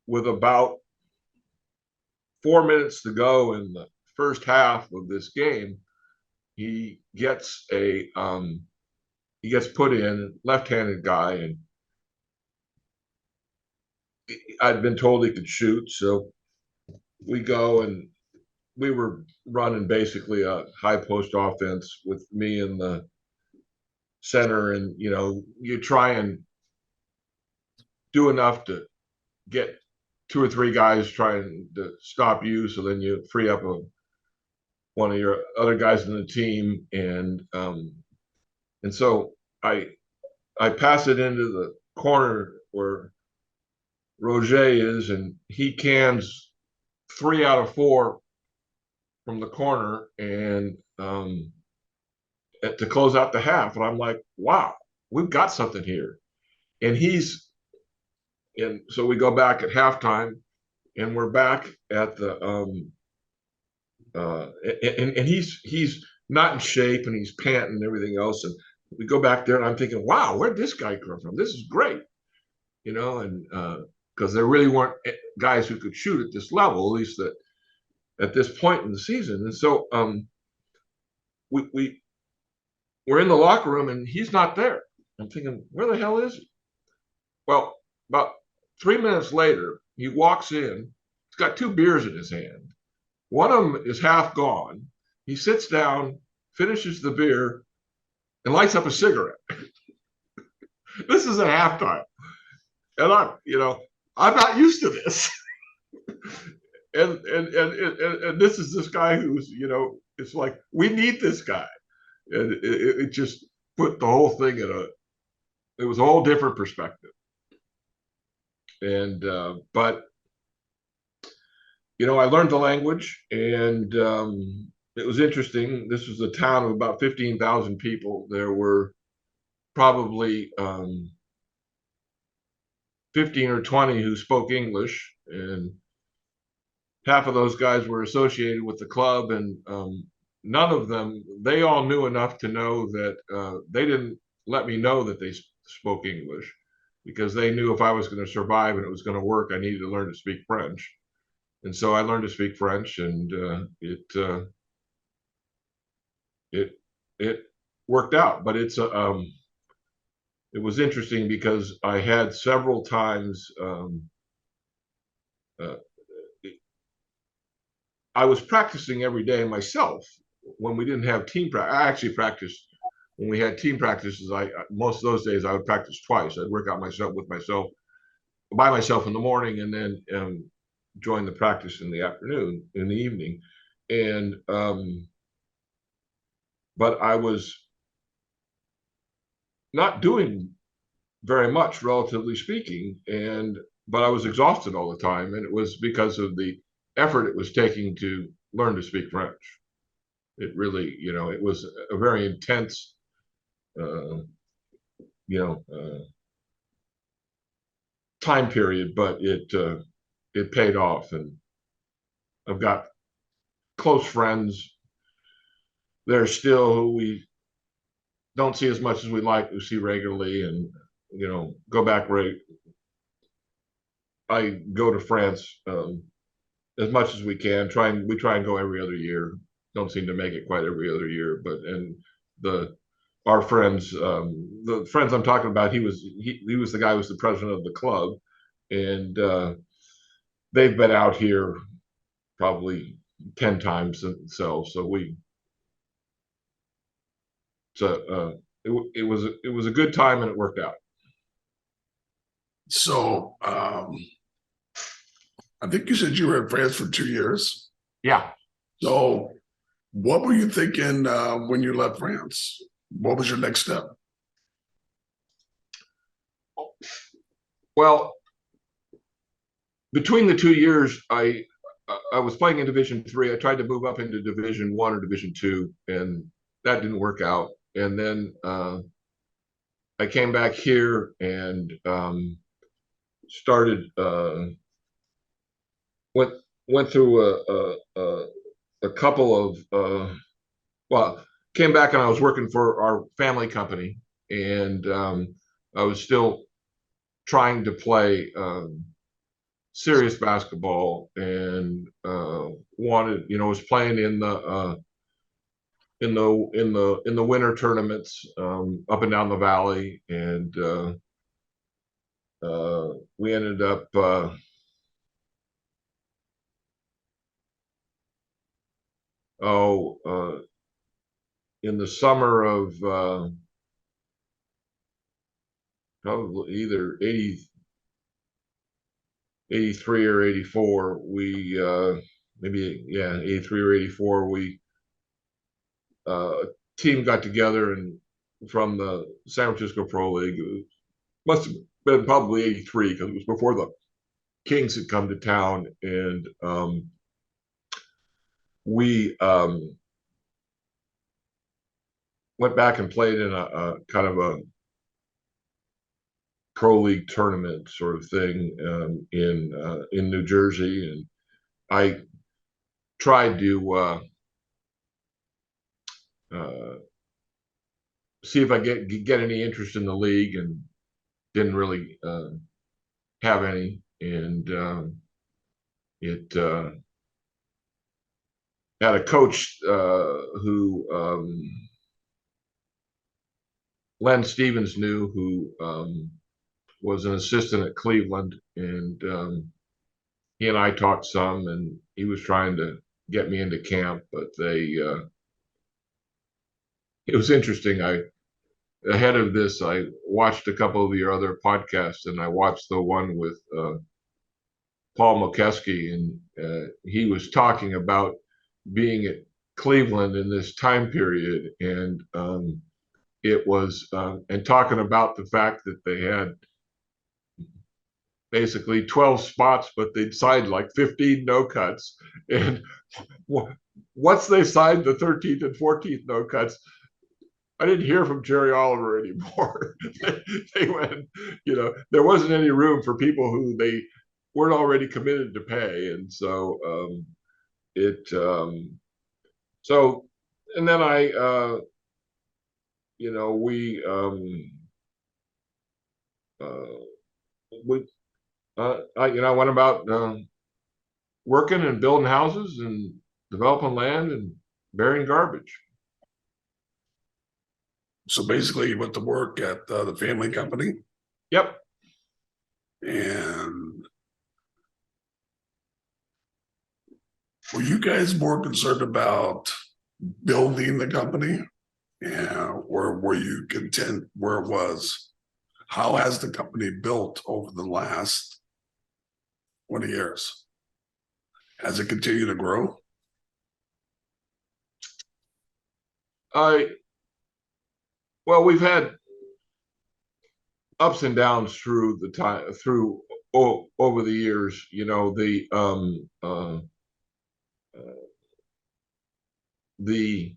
with about 4 minutes to go in the first half of this game, he gets put in, left-handed guy, and I'd been told he could shoot, so we go, and we were running basically a high post offense with me in the center, and you try and do enough to get 2 or 3 guys trying to stop you, so then you free up one of your other guys in the team, and so I pass it into the corner where Roger is, and he cans 3 out of 4 from the corner, and to close out the half. And I'm like, wow, we've got something here. And so we go back at halftime, and we're back at the and he's not in shape, and he's panting and everything else. And we go back there, and I'm thinking, wow, where'd this guy come from? This is great, and because there really weren't guys who could shoot at this level, at least at this point in the season. And so we're in the locker room, and he's not there. I'm thinking, where the hell is he? Well, about 3 minutes later, he walks in. He's got 2 beers in his hand. One of them is half gone. He sits down, finishes the beer, and lights up a cigarette. This is at halftime. And I'm not used to this. and this is this guy who's, it's like, we need this guy. And it just put the whole thing it was a whole different perspective. And but I learned the language, and it was interesting. This was a town of about 15,000 people. There were probably 15 or 20 who spoke English, and half of those guys were associated with the club, and none of them, they all knew enough to know that they didn't let me know that they spoke English, because they knew if I was going to survive and it was going to work, I needed to learn to speak French. And so I learned to speak French, and it worked out. But it was interesting, because I had several times I was practicing every day myself when we didn't have team practice. I actually practiced when we had team practices. Most of those days I would practice twice. I'd work out by myself in the morning, and then join the practice in the evening. And but I was not doing very much, relatively speaking, but I was exhausted all the time, and it was because of the effort it was taking to learn to speak French. It really, it was a very intense, you know, time period, but it paid off, and I've got close friends. They're still who we don't see as much as we like, we see regularly, and go back right. I go to France as much as we can. We try and go every other year. Don't seem to make it quite every other year, but our friends, the friends I'm talking about, he was the guy who was the president of the club, and they've been out here probably 10 times themselves. It was a good time, and it worked out. So I think you said you were in France for 2 years. Yeah. So what were you thinking when you left France? What was your next step? Well, between the 2 years, I was playing in Division III. I tried to move up into Division I or Division II, and that didn't work out. And then I came back here and started went through a couple of well, came back and I was working for our family company, and I was still trying to play serious basketball, and was playing in the winter tournaments up and down the valley, and we ended up in the summer of probably either 83 or 84, we 83 or 84, we team got together and from the San Francisco Pro League. It must have been probably 83 because it was before the Kings had come to town, and we went back and played in a kind of a pro league tournament sort of thing in New Jersey, and I tried to see if I get any interest in the league, and didn't really have any. And it had a coach who Len Stevens knew, who was an assistant at Cleveland, and he and I talked some, and he was trying to get me into camp, but it was interesting. Ahead of this, I watched a couple of your other podcasts, and I watched the one with Paul Mokeski, and he was talking about being at Cleveland in this time period, and it was and talking about the fact that they had basically 12 spots, but they'd signed like 15 no cuts, and once they signed the 13th and 14th no cuts, I didn't hear from Jerry Oliver anymore. They went, there wasn't any room for people who they weren't already committed to pay. And so and then I, I went about working and building houses and developing land and burying garbage. So basically, you went to work at the family company. Yep. And were you guys more concerned about building the company, or were you content where it was? How has the company built over the last 20 years? Has it continued to grow? I well, we've had ups and downs through the time over the years. The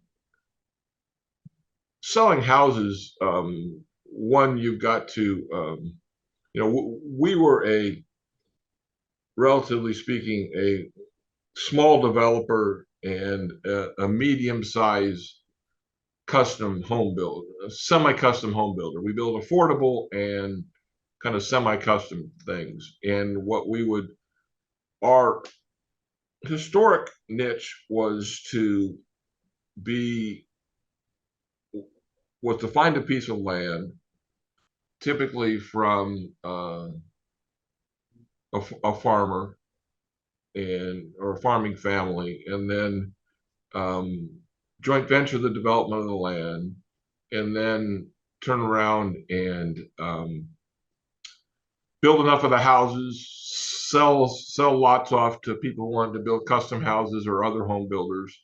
selling houses. One, you've got to we were relatively speaking, a small developer and a medium-sized custom home builder, a semi-custom home builder. We build affordable and kind of semi-custom things. And our historic niche be was to find a piece of land, typically from a farmer or a farming family, and then joint venture the development of the land, and then turn around and build enough of the houses, sell lots off to people who wanted to build custom houses or other home builders,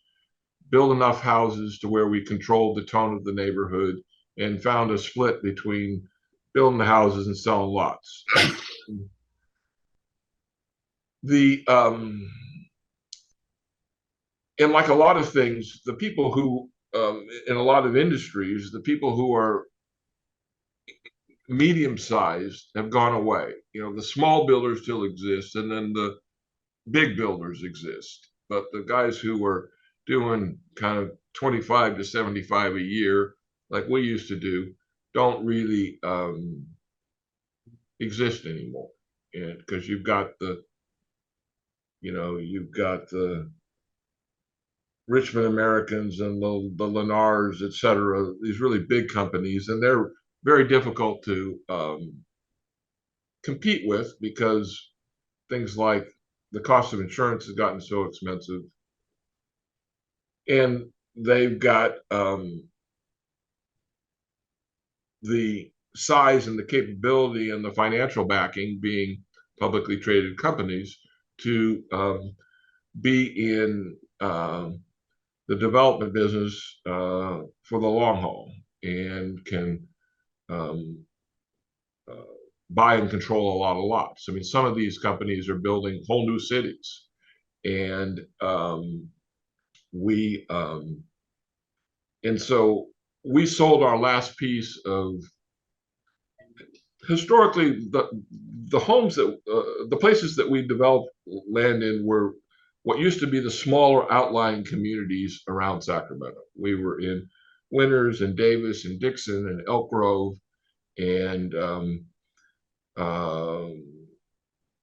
build enough houses to where we controlled the tone of the neighborhood, and found a split between building the houses and selling lots. And like a lot of things, the people who in a lot of industries, the people who are medium-sized have gone away. The small builders still exist, and then the big builders exist. But the guys who were doing kind of 25 to 75 a year, like we used to do, don't really exist anymore. And because you've got the Richmond Americans and the Lennars, et cetera, these really big companies, and they're very difficult to compete with because things like the cost of insurance has gotten so expensive, and they've got the size and the capability and the financial backing, being publicly traded companies, to be in the development business for the long haul, and can buy and control a lot of lots. I mean, some of these companies are building whole new cities, and so we sold our last piece of, historically, the homes that the places that we developed land in were what used to be the smaller outlying communities around Sacramento. We were in Winters and Davis and Dixon and Elk Grove, and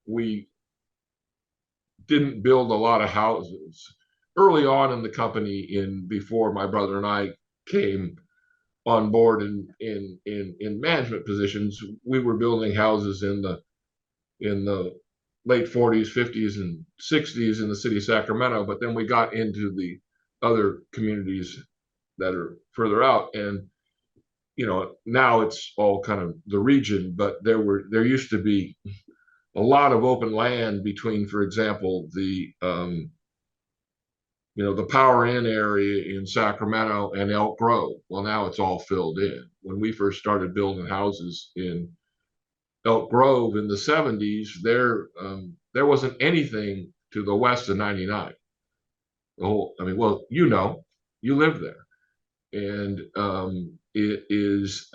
we didn't build a lot of houses early on in the company. Before my brother and I came on board in management positions, we were building houses in the late 40s, 50s, and 60s in the city of Sacramento. But then we got into the other communities that are further out, and now it's all kind of the region. But there used to be a lot of open land between, for example, the Power Inn area in Sacramento and Elk Grove. Well, now it's all filled in. When we first started building houses in Elk Grove in the 70s, there wasn't anything to the west of 99. You lived there, and it is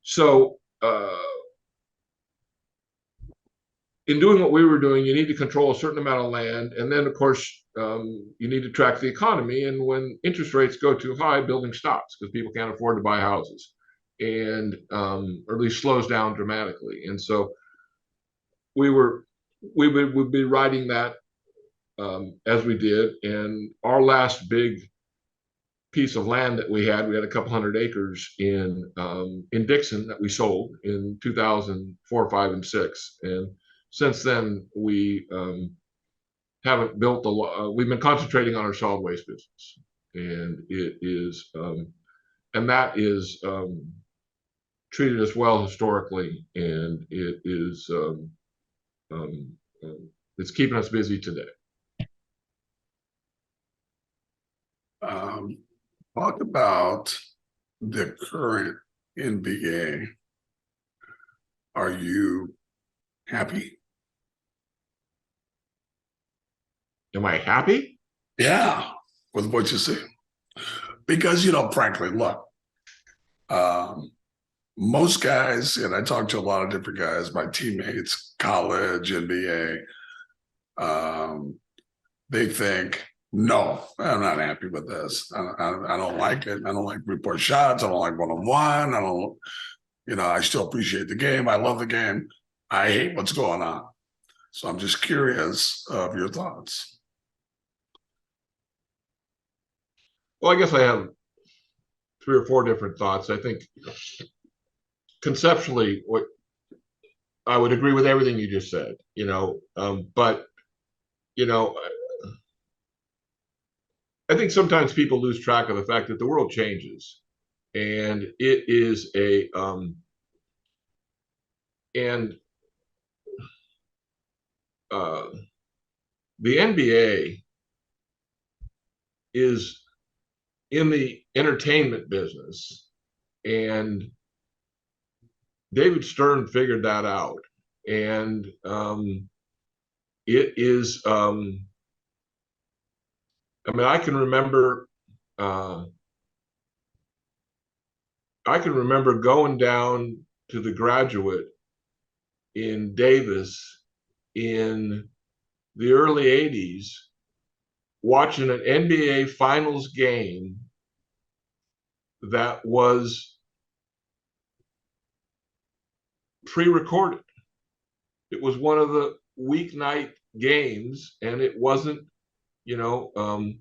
so. In doing what we were doing, you need to control a certain amount of land, and then, of course, you need to track the economy. And when interest rates go too high, building stops because people can't afford to buy houses, and or at least slows down dramatically. And so we would be riding that as we did. And our last big piece of land that we had a couple hundred acres in Dixon that we sold in 2004, 5, and 6. And since then, we haven't built a lot. We've been concentrating on our solid waste business, and that is treated us well historically, and it's keeping us busy today. Talk about the current NBA. Are you happy? Am I happy? Yeah, with what you see. Because, frankly, look, um, most guys, and I talk to a lot of different guys, my teammates, college, NBA, they think, no, I'm not happy with this. I don't like it. I don't like report shots. I don't like one-on-one. I don't, I still appreciate the game. I love the game. I hate what's going on. So I'm just curious of your thoughts. Well, I guess I have 3 or 4 different thoughts. I think conceptually, what I would agree with everything you just said, but you know, I think sometimes people lose track of the fact that the world changes, and it is and uh, the NBA is in the entertainment business, and David Stern figured that out, and it is. I mean, uh, I can remember going down to the Graduate in Davis in the early 80s, watching an NBA Finals game that was pre-recorded. It was one of the weeknight games, and you know, um,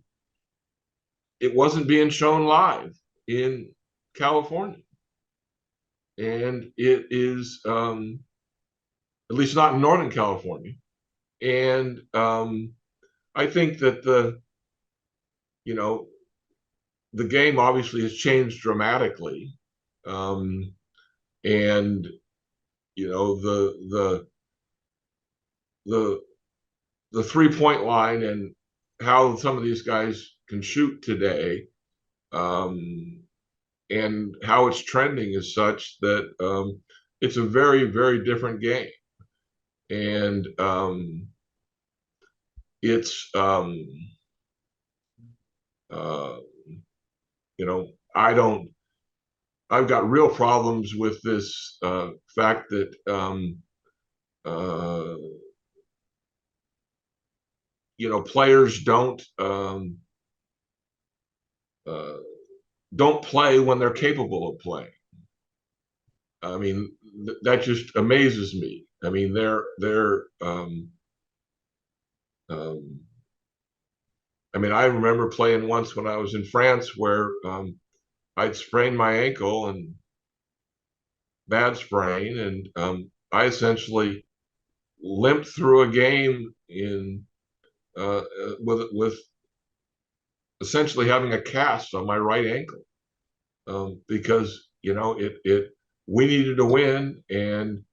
it wasn't being shown live in California, and it is at least not in Northern California. And I think that you know, the game obviously has changed dramatically, um, and the the the 3-point line and how some of these guys can shoot today, and how it's trending is such that it's a very, very different game. And it's uh, I don't. I've got real problems with this fact that uh, players uh, don't play when they're capable of playing. I mean, that just amazes me. I mean, um, I mean, I remember playing once when I was in France where I'd sprained my ankle, and bad sprain, and I essentially limped through a game with essentially having a cast on my right ankle, because it we needed to win, and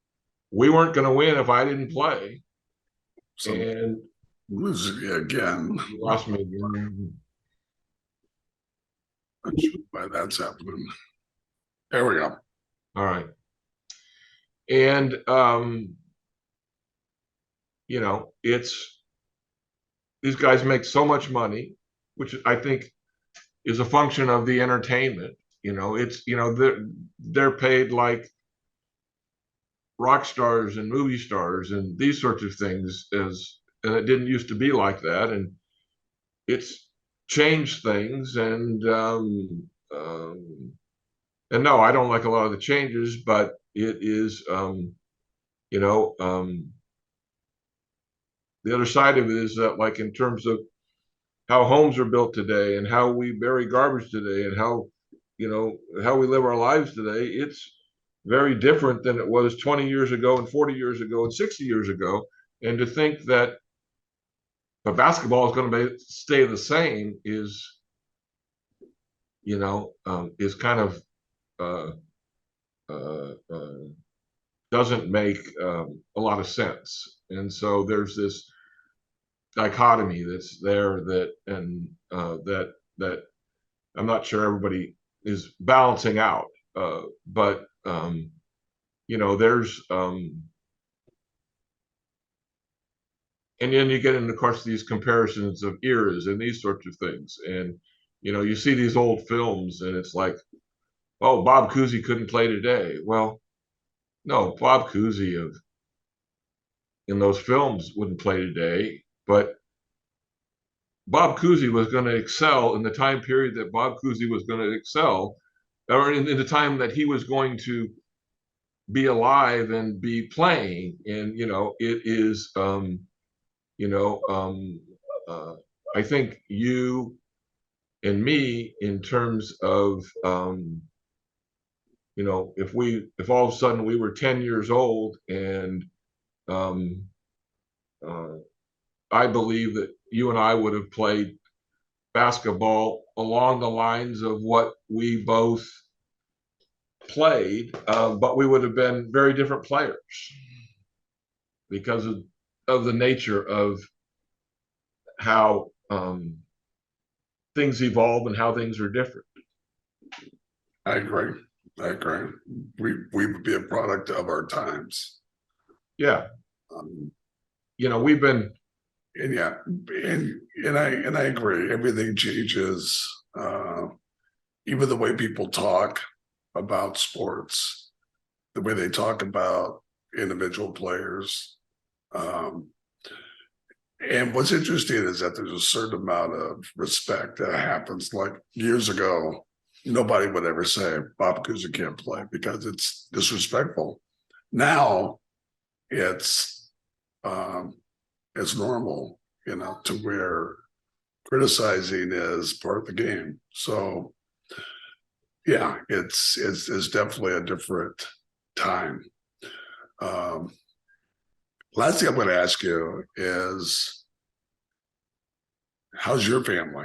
we weren't going to win if I didn't play. So And losing me again. you lost me again. Not sure why that's happening. There we go. All right. And it's these guys make so much money, which I think is a function of the entertainment. It's they're paid like rock stars and movie stars and these sorts of things, and it didn't used to be like that, and it's changed things. And no, I don't like a lot of the changes, but it is you know the other side of it is that, like, in terms of how homes are built today and how we bury garbage today and how we live our lives today, it's very different than it was 20 years ago and 40 years ago and 60 years ago. And to think that basketball is going to stay the same is kind of uh, uh, uh, doesn't make a lot of sense. And so there's this dichotomy that's there, that I'm not sure everybody is balancing out. But you know, there's and then you get into, of course, these comparisons of eras and these sorts of things. And, you know, you see these old films and it's like, oh, Bob Cousy couldn't play today. Well, no, Bob Cousy in those films wouldn't play today, but Bob Cousy was going to excel in the time period that Bob Cousy was going to excel, or in the time that he was going to be alive and be playing. And, you know, it is, you know, I think you and me, in terms of, you know, if all of a sudden we were 10 years old, and um, uh, I believe that you and I would have played basketball along the lines of what we both played, but we would have been very different players because of the nature of how things evolve and how things are different. I agree. I agree. We would be a product of our times. Yeah. Um, You know, we've been, and yeah, and I agree. Everything changes. Even the way people talk about sports, the way they talk about individual players. Um, and what's interesting is that there's a certain amount of respect that happens. Like years ago, nobody would ever say Bob Cousy can't play because it's disrespectful. Now it's normal, you know, to where criticizing is part of the game. So yeah, it's definitely a different time. Um, Last thing I'm going to ask you is, how's your family?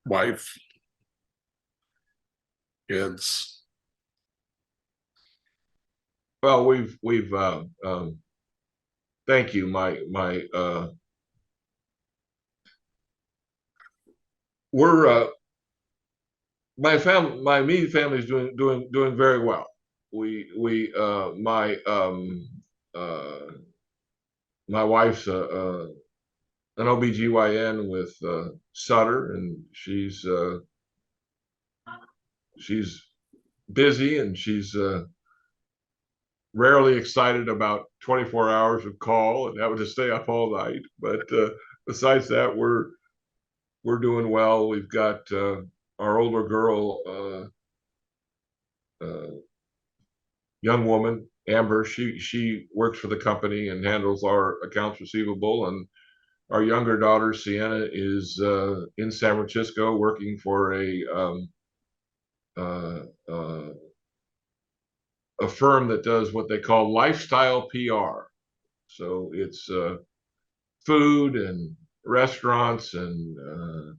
Wife, kids? well, we've thank you. We're my immediate family is doing very well. We my wife's an OBGYN with Sutter, and she's busy, and she's rarely excited about 24 hours of call and having to stay up all night. But besides that, we're doing well. We've got our older girl, young woman, Amber. She works for the company and handles our accounts receivable, and our younger daughter, Sienna, is in San Francisco working for uh, uh, a firm that does what they call lifestyle PR. So it's food and restaurants and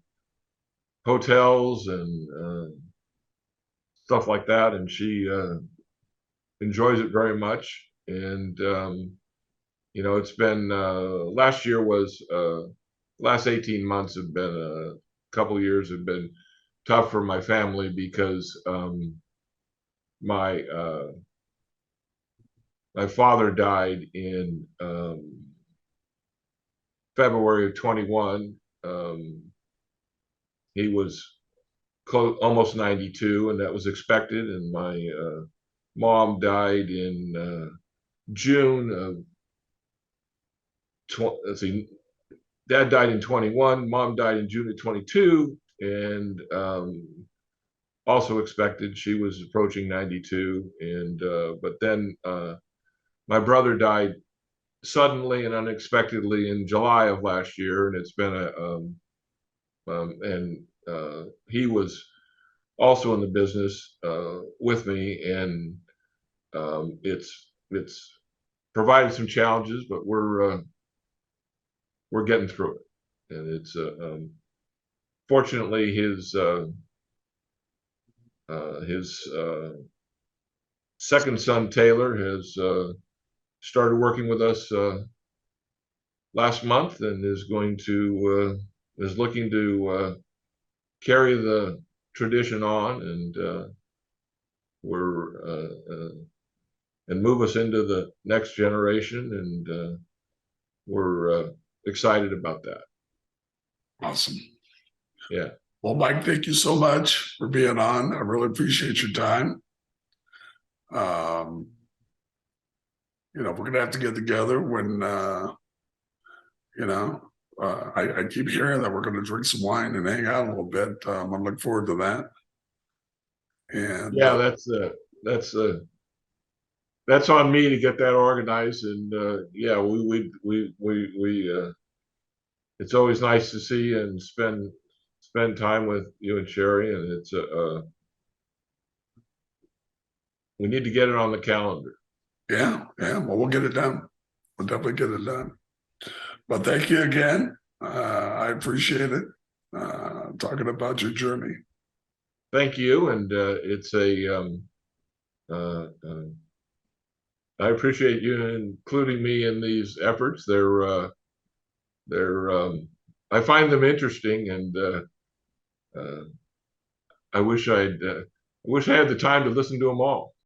hotels and stuff like that. And she enjoys it very much. And, you know, it's been, last 18 months have been, a couple of years have been tough for my family because my my father died in February of 21. He was almost 92, and that was expected. And my mom died in June of let's see, Dad died in 21, Mom died in June of 22, and also expected. She was approaching 92, and but then my brother died suddenly and unexpectedly in July of last year, and it's been and he was also in the business with me, and it's provided some challenges, but we're getting through it, and it's fortunately his second son Taylor has started working with us last month and is looking to carry the tradition on and we're and move us into the next generation, and we're excited about that. Awesome. Yeah. Well, Mike, thank you so much for being on. I really appreciate your time. We're going to have to get together when, I keep hearing that we're going to drink some wine and hang out a little bit. I'm looking forward to that. And yeah, that's on me to get that organized. And yeah, we it's always nice to see and spend time with you and Sherry. And it's we need to get it on the calendar. yeah. Well, we'll get it done. We'll definitely get it done. But thank you again. I appreciate it. Talking about your journey. Thank you. And it's I appreciate you including me in these efforts. I find them interesting, and I wish I had the time to listen to them all.